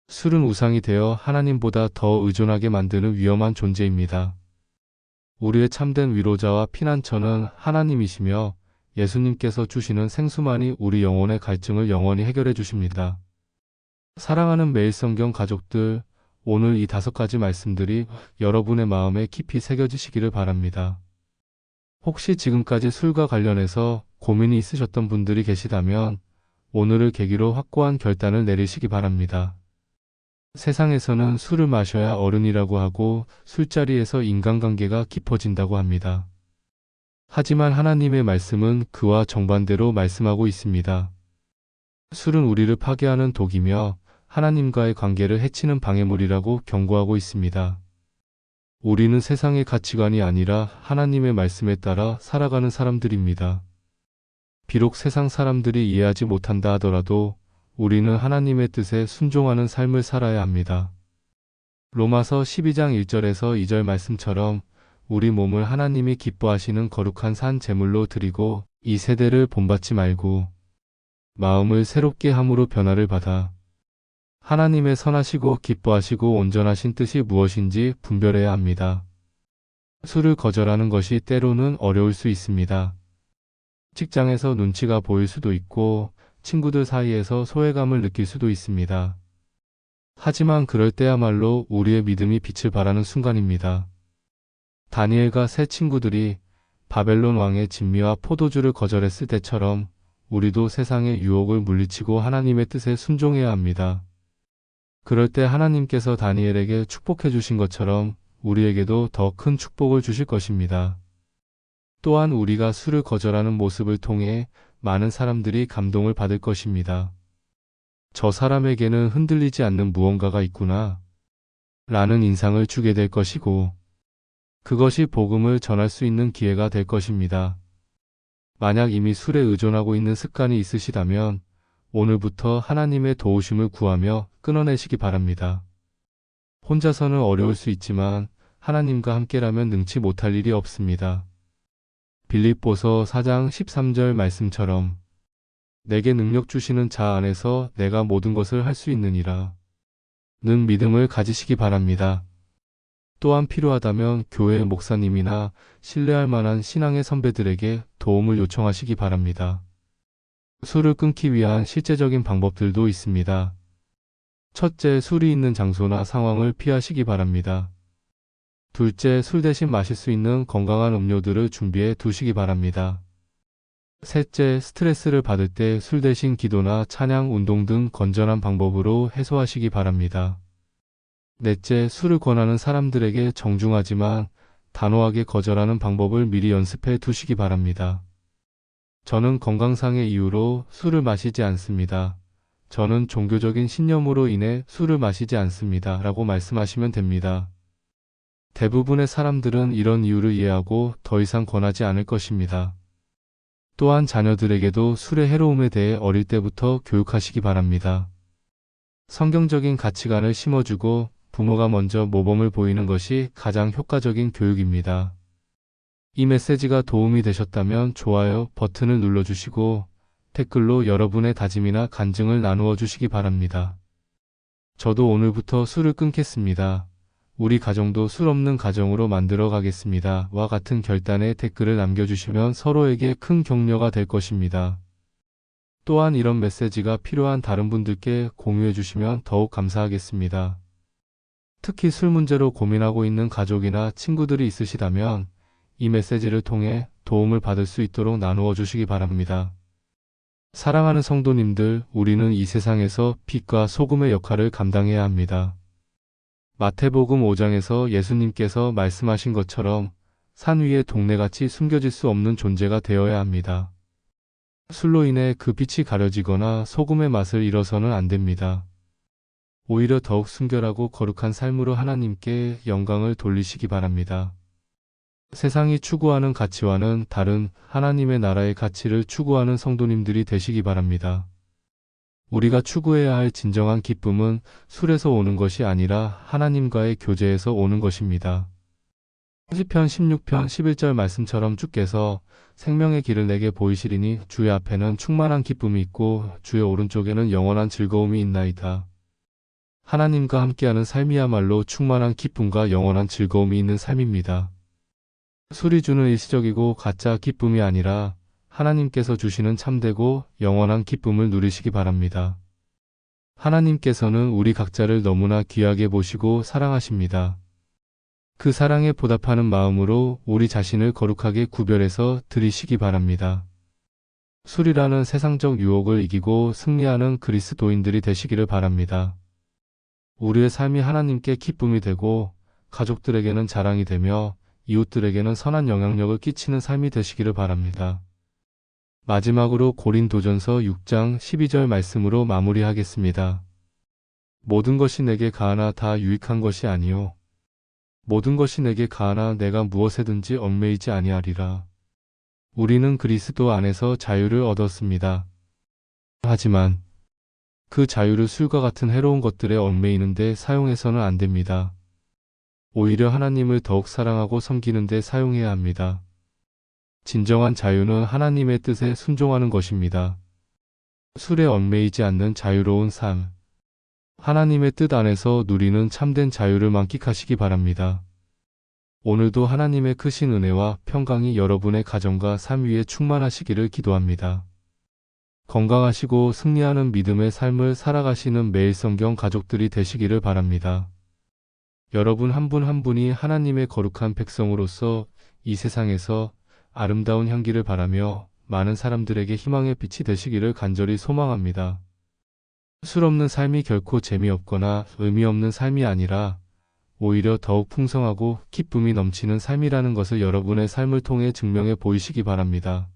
[SPEAKER 1] 술은 우상이 되어 하나님보다 더 의존하게 만드는 위험한 존재입니다. 우리의 참된 위로자와 피난처는 하나님이시며 예수님께서 주시는 생수만이 우리 영혼의 갈증을 영원히 해결해 주십니다. 사랑하는 매일성경 가족들, 오늘 이 5가지 말씀들이 여러분의 마음에 깊이 새겨지시기를 바랍니다. 혹시 지금까지 술과 관련해서 고민이 있으셨던 분들이 계시다면 오늘을 계기로 확고한 결단을 내리시기 바랍니다. 세상에서는 술을 마셔야 어른이라고 하고 술자리에서 인간관계가 깊어진다고 합니다. 하지만 하나님의 말씀은 그와 정반대로 말씀하고 있습니다. 술은 우리를 파괴하는 독이며 하나님과의 관계를 해치는 방해물이라고 경고하고 있습니다. 우리는 세상의 가치관이 아니라 하나님의 말씀에 따라 살아가는 사람들입니다. 비록 세상 사람들이 이해하지 못한다 하더라도 우리는 하나님의 뜻에 순종하는 삶을 살아야 합니다. 로마서 12장 1절에서 2절 말씀처럼 우리 몸을 하나님이 기뻐하시는 거룩한 산 제물로 드리고 이 세대를 본받지 말고 마음을 새롭게 함으로 변화를 받아 하나님의 선하시고 기뻐하시고 온전하신 뜻이 무엇인지 분별해야 합니다. 술을 거절하는 것이 때로는 어려울 수 있습니다. 직장에서 눈치가 보일 수도 있고 친구들 사이에서 소외감을 느낄 수도 있습니다. 하지만 그럴 때야말로 우리의 믿음이 빛을 발하는 순간입니다. 다니엘과 세 친구들이 바벨론 왕의 진미와 포도주를 거절했을 때처럼 우리도 세상의 유혹을 물리치고 하나님의 뜻에 순종해야 합니다. 그럴 때 하나님께서 다니엘에게 축복해 주신 것처럼 우리에게도 더 큰 축복을 주실 것입니다. 또한 우리가 술을 거절하는 모습을 통해 많은 사람들이 감동을 받을 것입니다. 저 사람에게는 흔들리지 않는 무언가가 있구나 라는 인상을 주게 될 것이고 그것이 복음을 전할 수 있는 기회가 될 것입니다. 만약 이미 술에 의존하고 있는 습관이 있으시다면 오늘부터 하나님의 도우심을 구하며 끊어내시기 바랍니다. 혼자서는 어려울 수 있지만 하나님과 함께라면 능치 못할 일이 없습니다. 빌립보서 4장 13절 말씀처럼 내게 능력 주시는 자 안에서 내가 모든 것을 할 수 있느니라. 는 믿음을 가지시기 바랍니다. 또한 필요하다면 교회 목사님이나 신뢰할 만한 신앙의 선배들에게 도움을 요청하시기 바랍니다. 술을 끊기 위한 실제적인 방법들도 있습니다. 첫째, 술이 있는 장소나 상황을 피하시기 바랍니다. 둘째, 술 대신 마실 수 있는 건강한 음료들을 준비해 두시기 바랍니다. 셋째, 스트레스를 받을 때 술 대신 기도나 찬양, 운동 등 건전한 방법으로 해소하시기 바랍니다. 넷째, 술을 권하는 사람들에게 정중하지만 단호하게 거절하는 방법을 미리 연습해 두시기 바랍니다. 저는 건강상의 이유로 술을 마시지 않습니다. 저는 종교적인 신념으로 인해 술을 마시지 않습니다. 라고 말씀하시면 됩니다. 대부분의 사람들은 이런 이유를 이해하고 더 이상 권하지 않을 것입니다. 또한 자녀들에게도 술의 해로움에 대해 어릴 때부터 교육하시기 바랍니다. 성경적인 가치관을 심어주고 부모가 먼저 모범을 보이는 것이 가장 효과적인 교육입니다. 이 메시지가 도움이 되셨다면 좋아요 버튼을 눌러주시고 댓글로 여러분의 다짐이나 간증을 나누어 주시기 바랍니다. 저도 오늘부터 술을 끊겠습니다. 우리 가정도 술 없는 가정으로 만들어 가겠습니다. 와 같은 결단에 댓글을 남겨주시면 서로에게 큰 격려가 될 것입니다. 또한 이런 메시지가 필요한 다른 분들께 공유해 주시면 더욱 감사하겠습니다. 특히 술 문제로 고민하고 있는 가족이나 친구들이 있으시다면 이 메시지를 통해 도움을 받을 수 있도록 나누어 주시기 바랍니다. 사랑하는 성도님들, 우리는 이 세상에서 빛과 소금의 역할을 감당해야 합니다. 마태복음 5장에서 예수님께서 말씀하신 것처럼 산 위에 동네같이 숨겨질 수 없는 존재가 되어야 합니다. 술로 인해 그 빛이 가려지거나 소금의 맛을 잃어서는 안 됩니다. 오히려 더욱 순결하고 거룩한 삶으로 하나님께 영광을 돌리시기 바랍니다. 세상이 추구하는 가치와는 다른 하나님의 나라의 가치를 추구하는 성도님들이 되시기 바랍니다. 우리가 추구해야 할 진정한 기쁨은 술에서 오는 것이 아니라 하나님과의 교제에서 오는 것입니다. 시편 16편 11절 말씀처럼 주께서 생명의 길을 내게 보이시리니 주의 앞에는 충만한 기쁨이 있고 주의 오른쪽에는 영원한 즐거움이 있나이다. 하나님과 함께하는 삶이야말로 충만한 기쁨과 영원한 즐거움이 있는 삶입니다. 술이 주는 일시적이고 가짜 기쁨이 아니라 하나님께서 주시는 참되고 영원한 기쁨을 누리시기 바랍니다. 하나님께서는 우리 각자를 너무나 귀하게 보시고 사랑하십니다. 그 사랑에 보답하는 마음으로 우리 자신을 거룩하게 구별해서 드리시기 바랍니다. 술이라는 세상적 유혹을 이기고 승리하는 그리스도인들이 되시기를 바랍니다. 우리의 삶이 하나님께 기쁨이 되고 가족들에게는 자랑이 되며 이웃들에게는 선한 영향력을 끼치는 삶이 되시기를 바랍니다. 마지막으로 고린도전서 6장 12절 말씀으로 마무리하겠습니다. 모든 것이 내게 가하나 다 유익한 것이 아니요 모든 것이 내게 가하나 내가 무엇에든지 얽매이지 아니하리라. 우리는 그리스도 안에서 자유를 얻었습니다. 하지만 그 자유를 술과 같은 해로운 것들에 얽매이는 데 사용해서는 안 됩니다. 오히려 하나님을 더욱 사랑하고 섬기는 데 사용해야 합니다. 진정한 자유는 하나님의 뜻에 순종하는 것입니다. 술에 얽매이지 않는 자유로운 삶. 하나님의 뜻 안에서 누리는 참된 자유를 만끽하시기 바랍니다. 오늘도 하나님의 크신 은혜와 평강이 여러분의 가정과 삶 위에 충만하시기를 기도합니다. 건강하시고 승리하는 믿음의 삶을 살아가시는 매일 성경 가족들이 되시기를 바랍니다. 여러분 한 분 한 분이 하나님의 거룩한 백성으로서 이 세상에서 아름다운 향기를 바라며 많은 사람들에게 희망의 빛이 되시기를 간절히 소망합니다. 술 없는 삶이 결코 재미없거나 의미 없는 삶이 아니라 오히려 더욱 풍성하고 기쁨이 넘치는 삶이라는 것을 여러분의 삶을 통해 증명해 보이시기 바랍니다.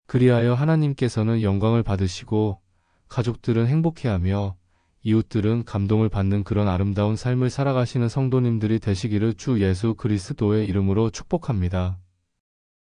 [SPEAKER 1] 그리하여 하나님께서는 영광을 받으시고 가족들은 행복해하며 이웃들은 감동을 받는 그런 아름다운 삶을 살아가시는 성도님들이 되시기를 주 예수 그리스도의 이름으로 축복합니다.